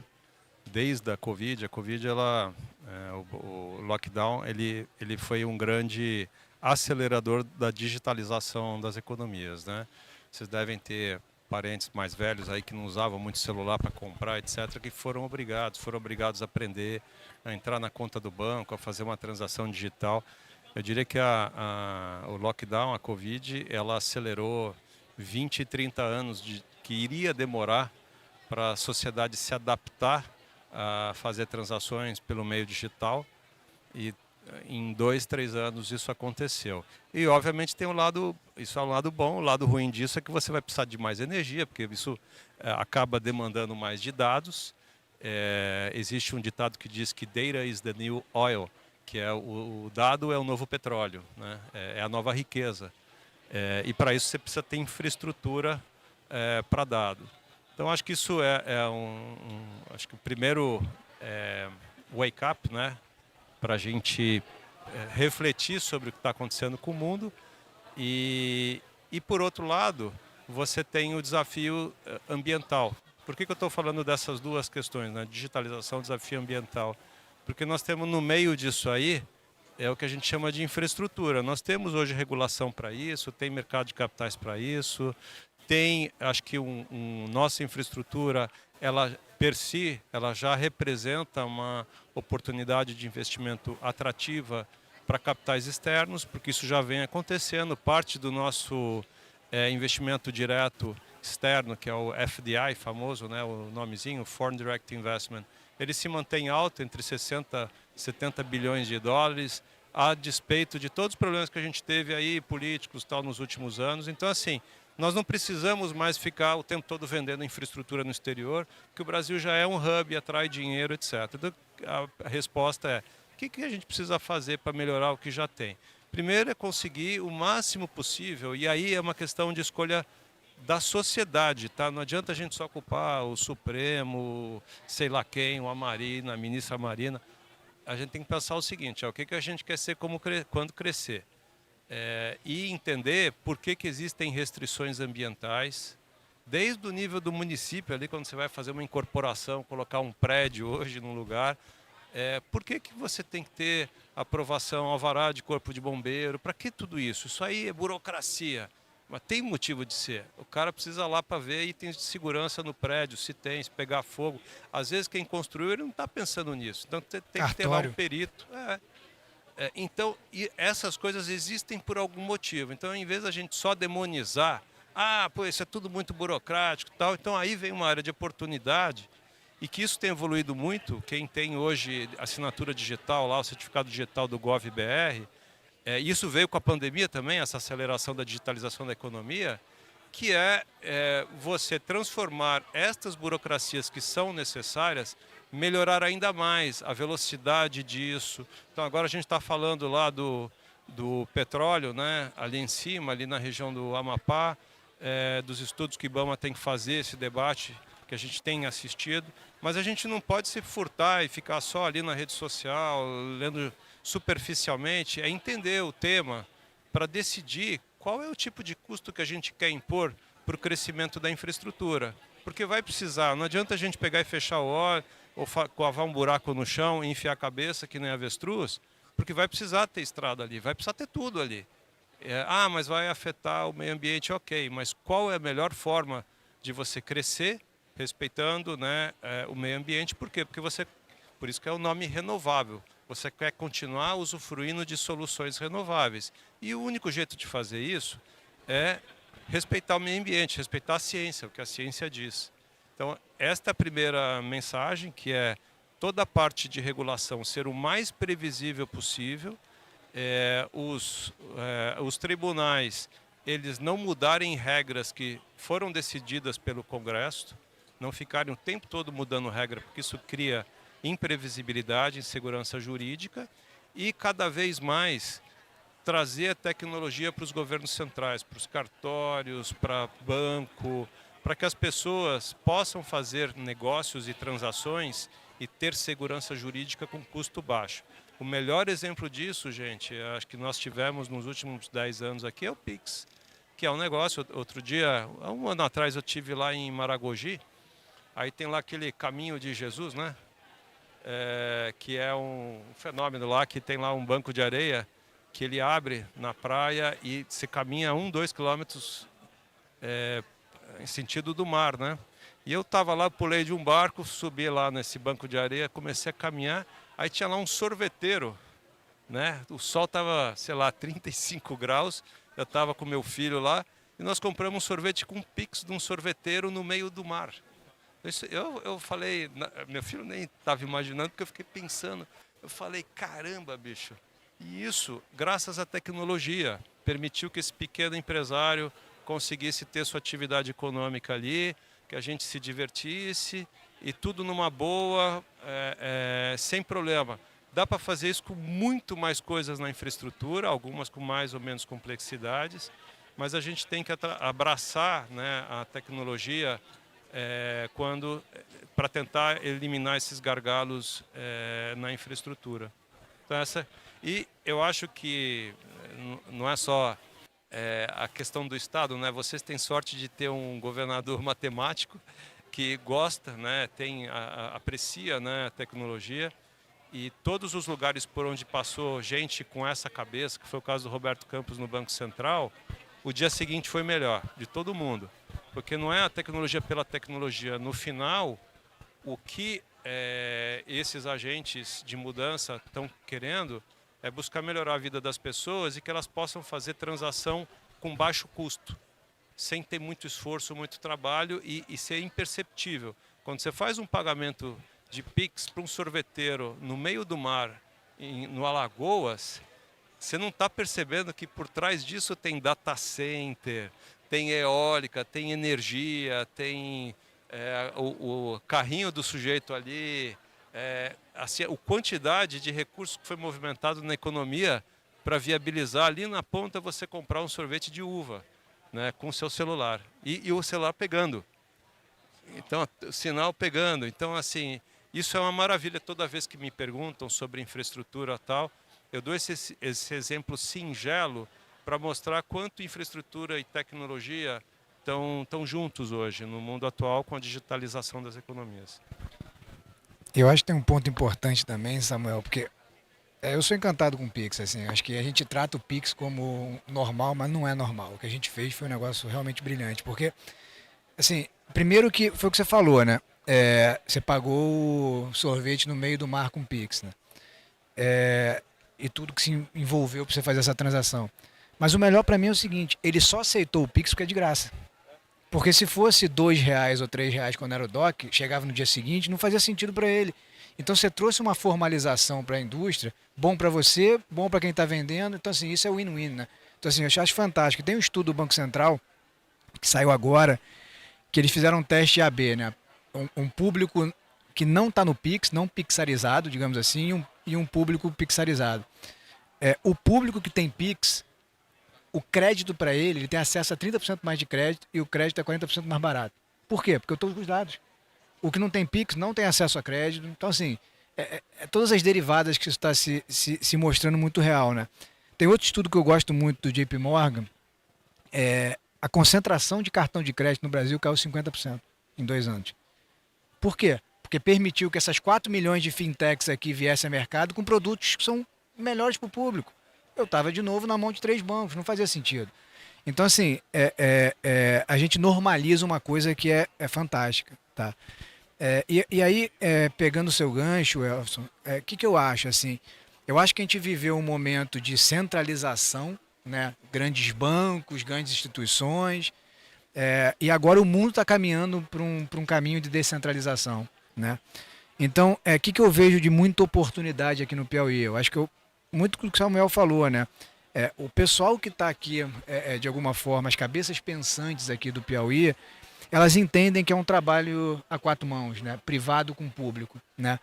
desde a Covid. A Covid, o lockdown, ele foi um grande acelerador da digitalização das economias, né? Vocês devem ter parentes mais velhos aí que não usavam muito celular para comprar, etc., que foram obrigados a aprender a entrar na conta do banco, a fazer uma transação digital. Eu diria que o lockdown, a Covid, ela acelerou 20, 30 anos que iria demorar para a sociedade se adaptar a fazer transações pelo meio digital, e em 2, 3 anos isso aconteceu. E obviamente tem isso é um lado bom. O lado ruim disso é que você vai precisar de mais energia, porque isso acaba demandando mais de dados. Existe um ditado que diz que data is the new oil, que é o dado é o novo petróleo, né? É a nova riqueza. E para isso você precisa ter infraestrutura para dado. Então acho que isso acho que o primeiro wake up, né, para a gente refletir sobre o que está acontecendo com o mundo. E por outro lado, você tem o desafio ambiental. Por que eu estou falando dessas duas questões, né? Digitalização e desafio ambiental? Porque nós temos no meio disso aí o que a gente chama de infraestrutura. Nós temos hoje regulação para isso, tem mercado de capitais para isso, tem, acho que nossa infraestrutura, ela per si, ela já representa uma oportunidade de investimento atrativa para capitais externos, porque isso já vem acontecendo. Parte do nosso investimento direto externo, que é o FDI famoso, né, o nomezinho, Foreign Direct Investment, ele se mantém alto, entre 60 e 70 bilhões de dólares, a despeito de todos os problemas que a gente teve aí, políticos tal, nos últimos anos. Então, assim, nós não precisamos mais ficar o tempo todo vendendo infraestrutura no exterior, porque o Brasil já é um hub, atrai dinheiro, etc. Então, a resposta é: o que a gente precisa fazer para melhorar o que já tem? Primeiro é conseguir o máximo possível, e aí é uma questão de escolha da sociedade, tá? Não adianta a gente só culpar o Supremo, sei lá quem, a Marina, a ministra Marina. A gente tem que pensar o seguinte: o que a gente quer ser quando crescer? E entender por que existem restrições ambientais, desde o nível do município, ali quando você vai fazer uma incorporação, colocar um prédio hoje num lugar, por que você tem que ter aprovação, alvará de corpo de bombeiro? Para que tudo isso? Isso aí é burocracia, mas tem motivo de ser. O cara precisa lá para ver itens de segurança no prédio, se pegar fogo. Às vezes quem construiu ele não está pensando nisso, então tem que ter lá um perito. Então, essas coisas existem por algum motivo. Então, em vez da gente só demonizar, isso é tudo muito burocrático e tal, então aí vem uma área de oportunidade, e que isso tem evoluído muito. Quem tem hoje assinatura digital, lá, o certificado digital do Gov.br, isso veio com a pandemia também, essa aceleração da digitalização da economia, que você transformar estas burocracias que são necessárias, melhorar ainda mais a velocidade disso. Então agora a gente está falando lá do petróleo, né, ali em cima, ali na região do Amapá, dos estudos que o IBAMA tem que fazer, esse debate que a gente tem assistido, mas a gente não pode se furtar e ficar só ali na rede social, lendo superficialmente. É entender o tema para decidir qual é o tipo de custo que a gente quer impor para o crescimento da infraestrutura. Porque vai precisar, não adianta a gente pegar e fechar o olho, ou cavar um buraco no chão e enfiar a cabeça que nem avestruz, porque vai precisar ter estrada ali, vai precisar ter tudo ali. Mas vai afetar o meio ambiente, ok, mas qual é a melhor forma de você crescer respeitando, né, o meio ambiente? Por quê? Por isso que é o nome renovável. Você quer continuar usufruindo de soluções renováveis. E o único jeito de fazer isso é respeitar o meio ambiente, respeitar a ciência, o que a ciência diz. Então, esta é a primeira mensagem, que é toda a parte de regulação ser o mais previsível possível, os tribunais, eles não mudarem regras que foram decididas pelo Congresso, não ficarem o tempo todo mudando regra, porque isso cria imprevisibilidade, insegurança jurídica, e cada vez mais trazer a tecnologia para os governos centrais, para os cartórios, para banco, para que as pessoas possam fazer negócios e transações e ter segurança jurídica com custo baixo. O melhor exemplo disso, gente, acho que nós tivemos nos últimos 10 anos aqui, é o Pix, que é um negócio. Outro dia, um ano atrás, eu estive lá em Maragogi, Aí tem lá aquele Caminho de Jesus, né? Que é um fenômeno lá, que tem lá um banco de areia que ele abre na praia e se caminha 2 quilômetros em sentido do mar, né? E eu estava lá, pulei de um barco, subi lá nesse banco de areia, comecei a caminhar, aí tinha lá um sorveteiro, né? O sol estava, sei lá, 35 graus, eu estava com meu filho lá, e nós compramos um sorvete com um Pix de um sorveteiro no meio do mar. Eu falei, meu filho nem estava imaginando, porque eu fiquei pensando, eu falei, caramba, bicho, e isso, graças à tecnologia, permitiu que esse pequeno empresário conseguisse ter sua atividade econômica ali, que a gente se divertisse, e tudo numa boa, sem problema. Dá para fazer isso com muito mais coisas na infraestrutura, algumas com mais ou menos complexidades, mas a gente tem que abraçar, né, a tecnologia para tentar eliminar esses gargalos na infraestrutura. Então, e eu acho que não é só a questão do Estado, né? Vocês têm sorte de ter um governador matemático que gosta, né, aprecia, né, a tecnologia, e todos os lugares por onde passou gente com essa cabeça, que foi o caso do Roberto Campos no Banco Central, o dia seguinte foi melhor, de todo mundo. Porque não é a tecnologia pela tecnologia. No final, o que esses agentes de mudança estão querendo é buscar melhorar a vida das pessoas e que elas possam fazer transação com baixo custo, sem ter muito esforço, muito trabalho e ser imperceptível. Quando você faz um pagamento de Pix para um sorveteiro no meio do mar, no Alagoas, você não está percebendo que por trás disso tem data center, tem eólica, tem energia, tem o carrinho do sujeito ali, assim, a quantidade de recursos que foi movimentado na economia para viabilizar ali na ponta você comprar um sorvete de uva, né, com o seu celular e o celular pegando, então o sinal pegando. Então, assim, isso é uma maravilha. Toda vez que me perguntam sobre infraestrutura e tal, eu dou esse exemplo singelo para mostrar quanto infraestrutura e tecnologia estão juntos hoje no mundo atual com a digitalização das economias. Eu acho que tem um ponto importante também, Samuel, porque eu sou encantado com o Pix, assim, acho que a gente trata o Pix como normal, mas não é normal. O que a gente fez foi um negócio realmente brilhante, porque, assim, primeiro que foi o que você falou, né? Você pagou o sorvete no meio do mar com o Pix, né? E tudo que se envolveu para você fazer essa transação. Mas o melhor para mim é o seguinte, ele só aceitou o Pix porque é de graça. Porque se fosse R$2 ou R$3 quando era o DOC, chegava no dia seguinte, não fazia sentido para ele. Então você trouxe uma formalização para a indústria, bom para você, bom para quem está vendendo. Então, assim, isso é win-win, né? Então, assim, eu acho fantástico. Tem um estudo do Banco Central, que saiu agora, que eles fizeram um teste AB, né? Um público que não está no Pix, não pixarizado, digamos assim, e um público pixarizado. O público que tem Pix, o crédito para ele tem acesso a 30% mais de crédito e o crédito é 40% mais barato. Por quê? Porque eu estou com os dados. O que não tem Pix não tem acesso a crédito. Então, assim, todas as derivadas que isso está se mostrando muito real, né? Tem outro estudo que eu gosto muito do JP Morgan, a concentração de cartão de crédito no Brasil caiu 50% em 2 anos. Por quê? Porque permitiu que essas 4 milhões de fintechs aqui viessem ao mercado com produtos que são melhores para o público. Eu estava de novo na mão de 3 bancos, não fazia sentido. Então, assim, a gente normaliza uma coisa que é fantástica, tá? E aí, pegando o seu gancho, Elson, o que eu acho, assim? Eu acho que a gente viveu um momento de centralização, né? Grandes bancos, grandes instituições, e agora o mundo está caminhando para um caminho de descentralização, né? Então, o que eu vejo de muita oportunidade aqui no Piauí? Eu acho que muito do que o Samuel falou, né? O pessoal que está aqui, de alguma forma, as cabeças pensantes aqui do Piauí, elas entendem que é um trabalho a 4 mãos, né? Privado com público, né?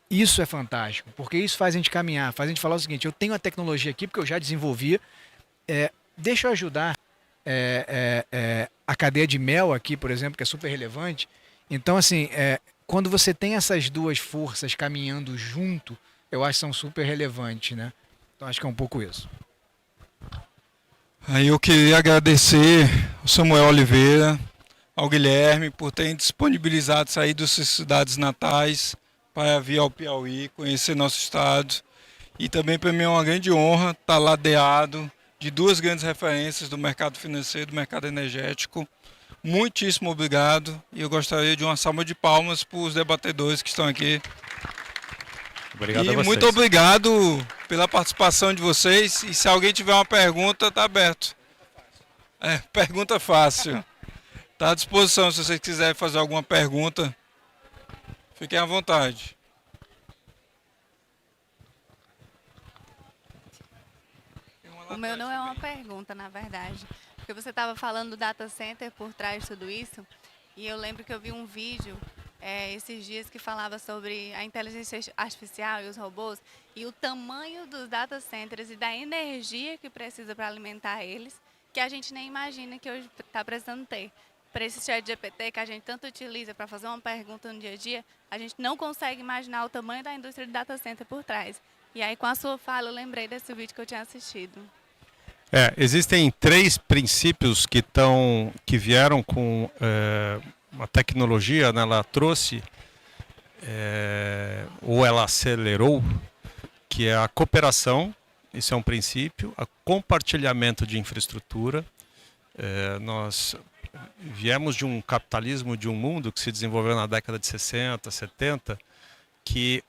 Isso é fantástico, porque isso faz a gente caminhar, faz a gente falar o seguinte: eu tenho a tecnologia aqui, porque eu já desenvolvi, deixa eu ajudar a cadeia de mel aqui, por exemplo, que é super relevante. Então, assim, quando você tem essas duas forças caminhando junto, eu acho que são super relevantes, né? Então, acho que é um pouco isso. Aí eu queria agradecer ao Samuel Oliveira, ao Guilherme por terem disponibilizado sair das suas cidades natais para vir ao Piauí, conhecer nosso estado. E também para mim é uma grande honra estar ladeado de duas grandes referências do mercado financeiro, do mercado energético. Muitíssimo obrigado e eu gostaria de uma salva de palmas para os debatedores que estão aqui. Obrigado a E vocês. muito obrigado pela participação de vocês. E se alguém tiver uma pergunta, está aberto. Pergunta fácil. Está à disposição se vocês quiserem fazer alguma pergunta. Fiquem à vontade. O meu não é uma pergunta, na verdade. Porque você estava falando do data center por trás de tudo isso. E eu lembro que eu vi um vídeo esses dias que falava sobre a inteligência artificial e os robôs. E o tamanho dos data centers e da energia que precisa para alimentar eles, que a gente nem imagina que hoje está precisando ter. Para esse chat GPT que a gente tanto utiliza para fazer uma pergunta no dia a dia, a gente não consegue imaginar o tamanho da indústria de data center por trás. E aí, com a sua fala, eu lembrei desse vídeo que eu tinha assistido. Existem 3 princípios que vieram com uma tecnologia, né? Ela trouxe, ou ela acelerou, que é a cooperação, isso é um princípio, o compartilhamento de infraestrutura. Nós viemos de um capitalismo, de um mundo que se desenvolveu na década de 60, 70, que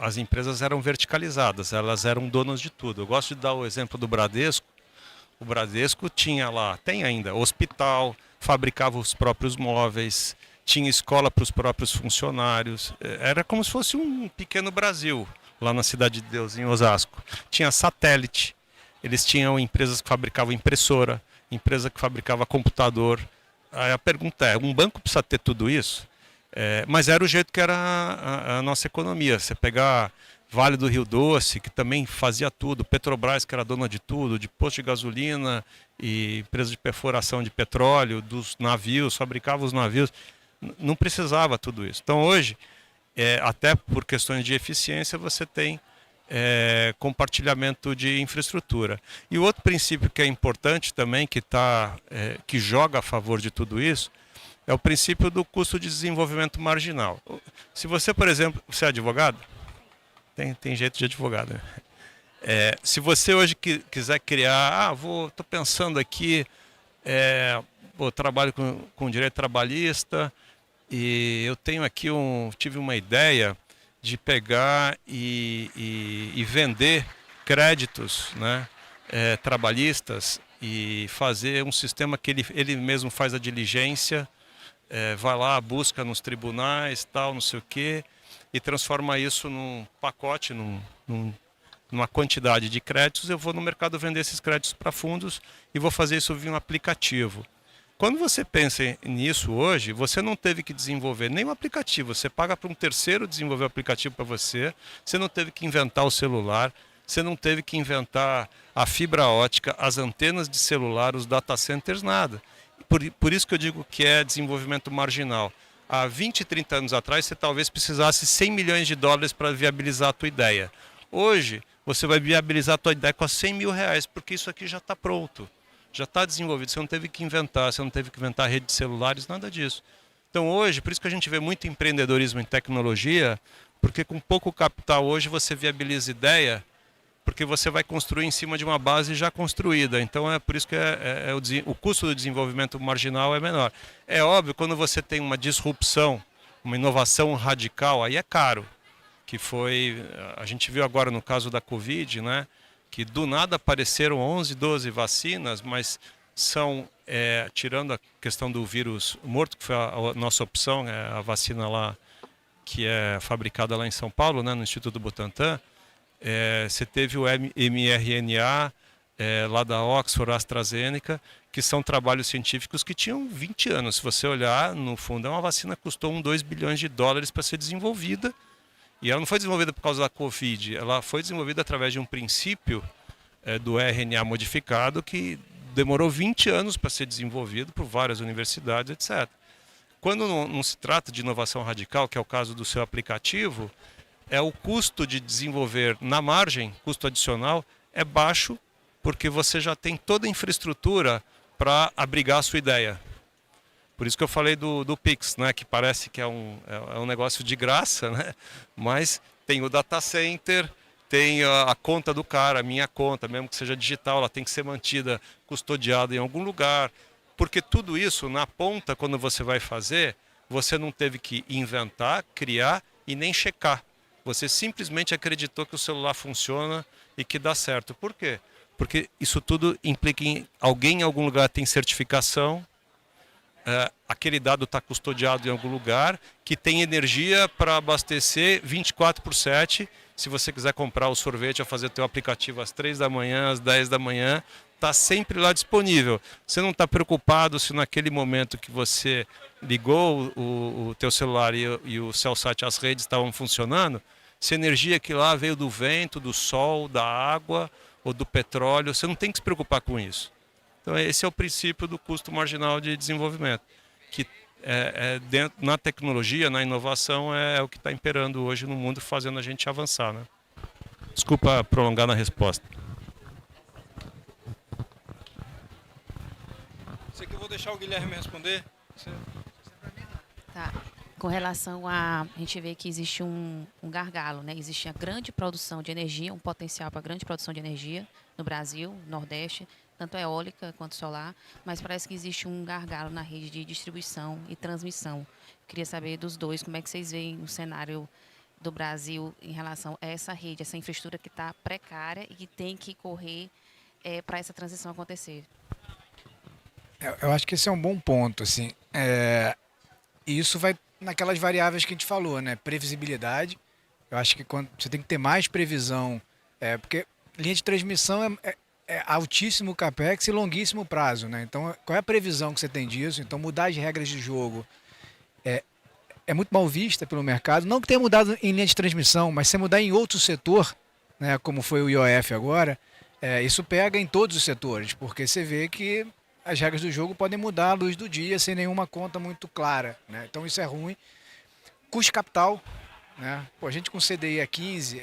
as empresas eram verticalizadas, elas eram donas de tudo. Eu gosto de dar o exemplo do Bradesco. O Bradesco tinha lá, tem ainda, hospital, fabricava os próprios móveis, tinha escola para os próprios funcionários. Era como se fosse um pequeno Brasil, lá na Cidade de Deus, em Osasco. Tinha satélite, eles tinham empresas que fabricavam impressora, empresa que fabricava computador. Aí a pergunta é, um banco precisa ter tudo isso? Mas era o jeito que era a nossa economia. Você pegar Vale do Rio Doce, que também fazia tudo, Petrobras, que era dona de tudo, de posto de gasolina e empresa de perfuração de petróleo, dos navios, fabricava os navios, não precisava tudo isso. Então hoje, até por questões de eficiência, você tem compartilhamento de infraestrutura. E o outro princípio que é importante também, que joga a favor de tudo isso, é o princípio do custo de desenvolvimento marginal. Se você, por exemplo, você é advogado? Tem jeito de advogado, né? Se você hoje quiser criar, estou pensando aqui, trabalho com direito trabalhista e eu tenho aqui tive uma ideia de pegar e vender créditos, né, trabalhistas e fazer um sistema que ele mesmo faz a diligência, vai lá, busca nos tribunais, tal, não sei o quê, e transforma isso num pacote, numa quantidade de créditos. Eu vou no mercado vender esses créditos para fundos e vou fazer isso via um aplicativo. Quando você pensa nisso hoje, você não teve que desenvolver nenhum aplicativo, você paga para um terceiro desenvolver o aplicativo para você, você não teve que inventar o celular, você não teve que inventar a fibra ótica, as antenas de celular, os data centers, nada. Por isso que eu digo que é desenvolvimento marginal. Há 20, 30 anos atrás, você talvez precisasse 100 milhões de dólares para viabilizar a tua ideia. Hoje, você vai viabilizar a tua ideia com 100 mil reais, porque isso aqui já está pronto, já está desenvolvido. Você não teve que inventar, rede de celulares, nada disso. Então hoje, por isso que a gente vê muito empreendedorismo em tecnologia, porque com pouco capital hoje você viabiliza ideia, porque você vai construir em cima de uma base já construída. Então é por isso que o custo do desenvolvimento marginal é menor. É óbvio, quando você tem uma disrupção, uma inovação radical, aí é caro. A gente viu agora no caso da Covid, né, que do nada apareceram 11, 12 vacinas, mas são, tirando a questão do vírus morto, que foi a nossa opção, a vacina lá, que é fabricada lá em São Paulo, né, no Instituto Butantan. Você teve o mRNA lá da Oxford, AstraZeneca, que são trabalhos científicos que tinham 20 anos. Se você olhar, no fundo, é uma vacina que custou 2 bilhões de dólares para ser desenvolvida. E ela não foi desenvolvida por causa da Covid, ela foi desenvolvida através de um princípio do RNA modificado que demorou 20 anos para ser desenvolvido por várias universidades, etc. Quando não se trata de inovação radical, que é o caso do seu aplicativo, o custo de desenvolver na margem, custo adicional, é baixo, porque você já tem toda a infraestrutura para abrigar a sua ideia. Por isso que eu falei do Pix, né, que parece que é um negócio de graça, né, mas tem o data center, tem a conta do cara, a minha conta, mesmo que seja digital, ela tem que ser mantida, custodiada em algum lugar, porque tudo isso, na ponta, quando você vai fazer, você não teve que inventar, criar e nem checar. Você simplesmente acreditou que o celular funciona e que dá certo. Por quê? Porque isso tudo implica em alguém em algum lugar tem certificação, aquele dado está custodiado em algum lugar, que tem energia para abastecer 24/7. Se você quiser comprar o sorvete ou fazer o teu aplicativo às 3 da manhã, às 10 da manhã, está sempre lá disponível. Você não está preocupado se naquele momento que você ligou o teu celular e o CellSat, as redes estavam funcionando, se a energia que lá veio do vento, do sol, da água ou do petróleo, você não tem que se preocupar com isso. Então esse é o princípio do custo marginal de desenvolvimento, que na tecnologia, na inovação, é o que está imperando hoje no mundo, fazendo a gente avançar, né? Desculpa prolongar na resposta. Sei que eu vou deixar o Guilherme responder. Tá. Com relação a gente vê que existe um gargalo, né? Existe a grande produção de energia, um potencial para grande produção de energia no Brasil, Nordeste, tanto eólica quanto solar, mas parece que existe um gargalo na rede de distribuição e transmissão. Queria saber dos dois, como é que vocês veem o cenário do Brasil em relação a essa rede, essa infraestrutura que está precária e que tem que correr para essa transição acontecer. Eu acho que esse é um bom ponto, assim. E isso vai naquelas variáveis que a gente falou, né? Previsibilidade. Eu acho que quando você tem que ter mais previsão, porque linha de transmissão é altíssimo capex e longuíssimo prazo, né? Então, qual é a previsão que você tem disso? Então, mudar as regras de jogo é muito mal vista pelo mercado. Não que tenha mudado em linha de transmissão, mas se mudar em outro setor, né? Como foi o IOF agora, isso pega em todos os setores, porque você vê que as regras do jogo podem mudar à luz do dia sem nenhuma conta muito clara, né? Então isso é ruim. Custo de capital, né? Pô, a gente com CDI a 15,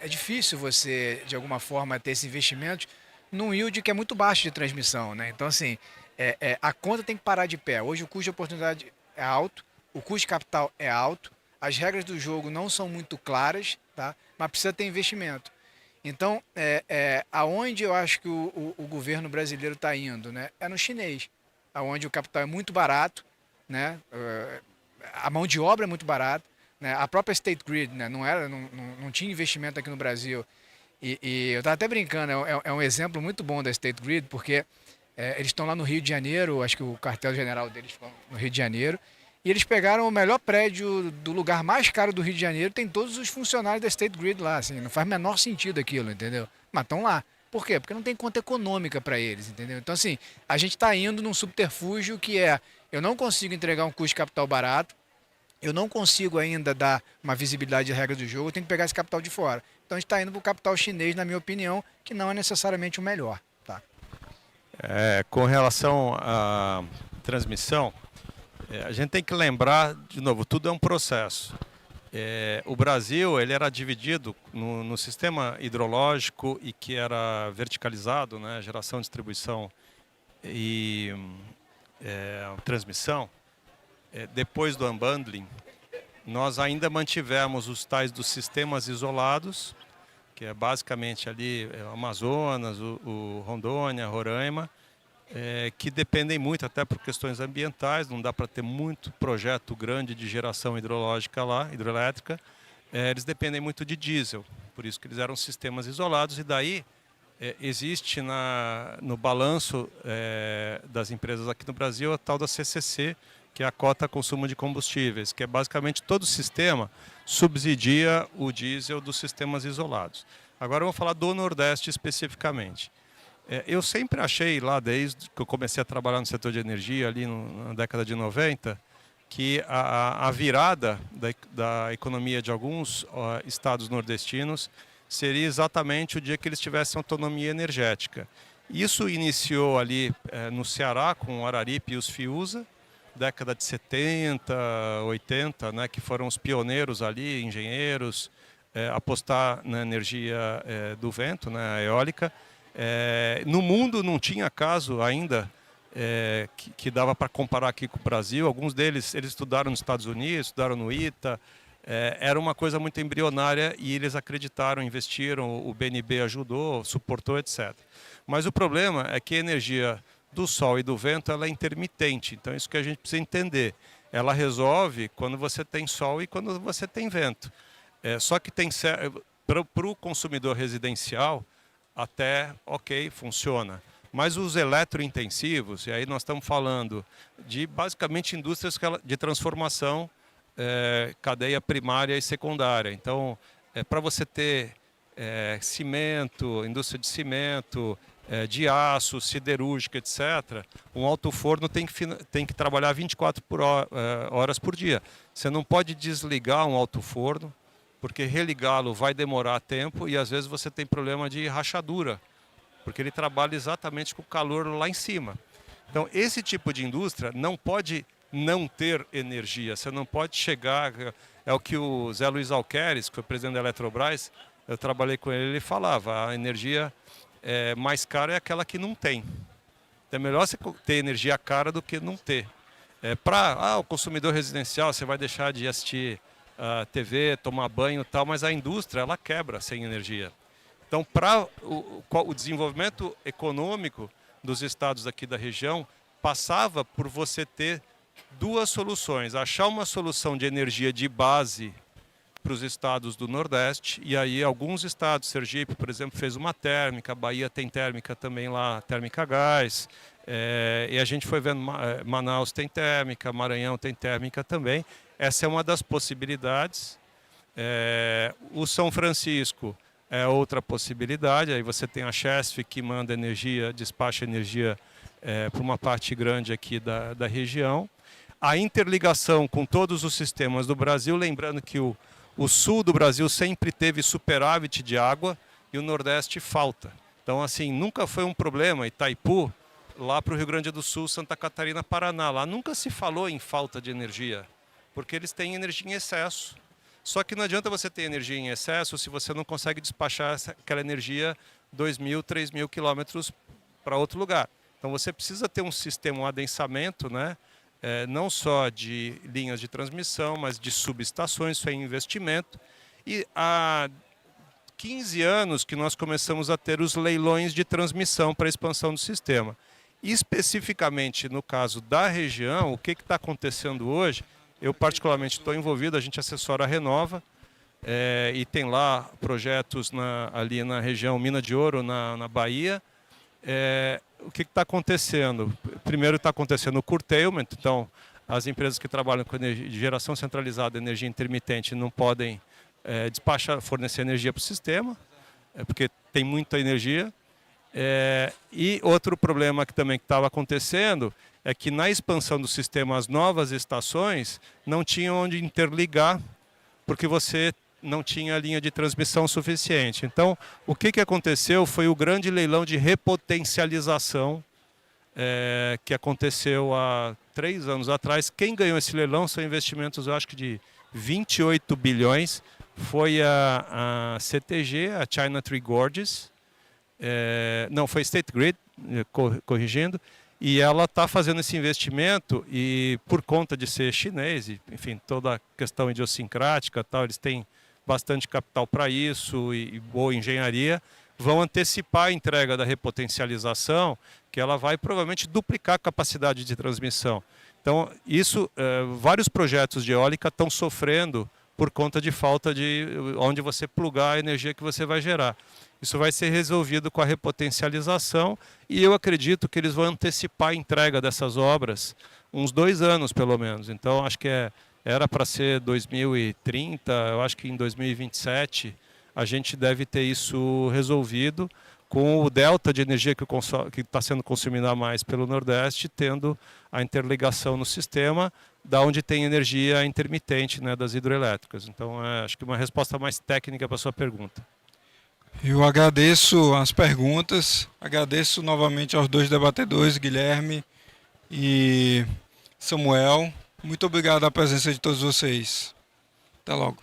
é difícil você, de alguma forma, ter esse investimento num yield que é muito baixo de transmissão, né? Então, assim, a conta tem que parar de pé. Hoje o custo de oportunidade é alto, o custo de capital é alto, as regras do jogo não são muito claras, tá? Mas precisa ter investimento. Então, aonde eu acho que o governo brasileiro está indo, né? É no chinês, aonde o capital é muito barato, né? A mão de obra é muito barata, né? A própria State Grid, né? Não tinha investimento aqui no Brasil. E eu estava até brincando, é um exemplo muito bom da State Grid, porque eles estão lá no Rio de Janeiro, acho que o quartel-general deles ficou no Rio de Janeiro, e eles pegaram o melhor prédio do lugar mais caro do Rio de Janeiro, tem todos os funcionários da State Grid lá, assim, não faz o menor sentido aquilo, entendeu? Mas estão lá. Por quê? Porque não tem conta econômica para eles, entendeu? Então, assim, a gente está indo num subterfúgio que eu não consigo entregar um custo de capital barato, eu não consigo ainda dar uma visibilidade de regra do jogo, eu tenho que pegar esse capital de fora. Então, a gente está indo para o capital chinês, na minha opinião, que não é necessariamente o melhor, tá? Com relação à transmissão, a gente tem que lembrar, de novo, tudo é um processo. O Brasil ele era dividido no sistema hidrológico e que era verticalizado, né, geração, distribuição e transmissão. Depois do unbundling, nós ainda mantivemos os tais dos sistemas isolados, que é basicamente ali Amazonas, o Rondônia, Roraima, que dependem muito, até por questões ambientais, não dá para ter muito projeto grande de geração hidrológica lá, hidroelétrica, eles dependem muito de diesel, por isso que eles eram sistemas isolados, e daí existe no balanço das empresas aqui no Brasil a tal da CCC, que é a cota consumo de combustíveis, que é basicamente todo o sistema subsidia o diesel dos sistemas isolados. Agora eu vou falar do Nordeste especificamente. Eu sempre achei lá, desde que eu comecei a trabalhar no setor de energia, ali na década de 90, que a virada da economia de alguns estados nordestinos seria exatamente o dia que eles tivessem autonomia energética. Isso iniciou ali no Ceará, com o Araripe e os Fiuza, década de 70, 80, né, que foram os pioneiros ali, engenheiros, apostar na energia do vento, né, a eólica. No mundo não tinha caso ainda que dava para comparar aqui com o Brasil. Alguns deles eles estudaram nos Estados Unidos, estudaram no ITA. Era uma coisa muito embrionária e eles acreditaram, investiram, o BNB ajudou, suportou, etc. Mas o problema é que a energia do sol e do vento ela é intermitente, então isso que a gente precisa entender. Ela resolve quando você tem sol e quando você tem vento. Só que tem para o consumidor residencial, até ok, funciona. Mas os eletrointensivos, e aí nós estamos falando de basicamente indústrias de transformação, cadeia primária e secundária. Então, para você ter cimento, indústria de cimento, de aço, siderúrgica, etc., um alto-forno tem que trabalhar 24 horas por dia. Você não pode desligar um alto-forno, porque religá-lo vai demorar tempo e às vezes você tem problema de rachadura, porque ele trabalha exatamente com o calor lá em cima. Então, esse tipo de indústria não pode não ter energia. Você não pode chegar... É o que o Zé Luiz Alqueres, que foi presidente da Eletrobras, eu trabalhei com ele, ele falava, a energia mais cara é aquela que não tem. Então, é melhor você ter energia cara do que não ter. Para o consumidor residencial, você vai deixar de assistir a TV, tomar banho e tal, mas a indústria, ela quebra sem energia. Então, para o desenvolvimento econômico dos estados aqui da região, passava por você ter duas soluções. Achar uma solução de energia de base para os estados do Nordeste, e aí alguns estados, Sergipe, por exemplo, fez uma térmica, Bahia tem térmica também lá, térmica gás, e a gente foi vendo, Manaus tem térmica, Maranhão tem térmica também. Essa é uma das possibilidades. O São Francisco é outra possibilidade, aí você tem a Chesf que manda energia, despacha energia para uma parte grande aqui da região. A interligação com todos os sistemas do Brasil, lembrando que o sul do Brasil sempre teve superávit de água e o Nordeste falta. Então, assim, nunca foi um problema. Itaipu, lá para o Rio Grande do Sul, Santa Catarina, Paraná, lá nunca se falou em falta de energia, porque eles têm energia em excesso. Só que não adianta você ter energia em excesso se você não consegue despachar aquela energia 2.000, 3.000 quilômetros para outro lugar. Então você precisa ter um sistema, um adensamento, né? Não só de linhas de transmissão, mas de subestações, isso é investimento. E há 15 anos que nós começamos a ter os leilões de transmissão para a expansão do sistema. Especificamente no caso da região, o que está acontecendo hoje? Eu particularmente estou envolvido, a gente assessora a Renova, e tem lá projetos ali na região Mina de Ouro, na Bahia. O que está acontecendo? Primeiro está acontecendo o curtailment, então as empresas que trabalham com geração centralizada, energia intermitente, não podem fornecer energia para o sistema, porque tem muita energia. E outro problema que também estava acontecendo é que na expansão do sistema, as novas estações não tinham onde interligar, porque você não tinha linha de transmissão suficiente. Então, o que aconteceu foi o grande leilão de repotencialização que aconteceu há 3 anos atrás. Quem ganhou esse leilão são investimentos, eu acho que de 28 bilhões. Foi a CTG, a China Three Gorges, não, foi State Grid, corrigindo, e ela está fazendo esse investimento e por conta de ser chinês, e, enfim, toda a questão idiosincrática, tal, eles têm bastante capital para isso e boa engenharia, vão antecipar a entrega da repotencialização, que ela vai provavelmente duplicar a capacidade de transmissão. Então, isso, vários projetos de eólica estão sofrendo por conta de falta de onde você plugar a energia que você vai gerar. Isso vai ser resolvido com a repotencialização e eu acredito que eles vão antecipar a entrega dessas obras uns 2 anos, pelo menos. Então, acho que era para ser 2030, eu acho que em 2027 a gente deve ter isso resolvido, com o delta de energia que está sendo consumido a mais pelo Nordeste, tendo a interligação no sistema, da onde tem energia intermitente, né, das hidroelétricas. Então, acho que uma resposta mais técnica para a sua pergunta. Eu agradeço as perguntas, agradeço novamente aos 2 debatedores, Guilherme e Samuel. Muito obrigado à presença de todos vocês. Até logo.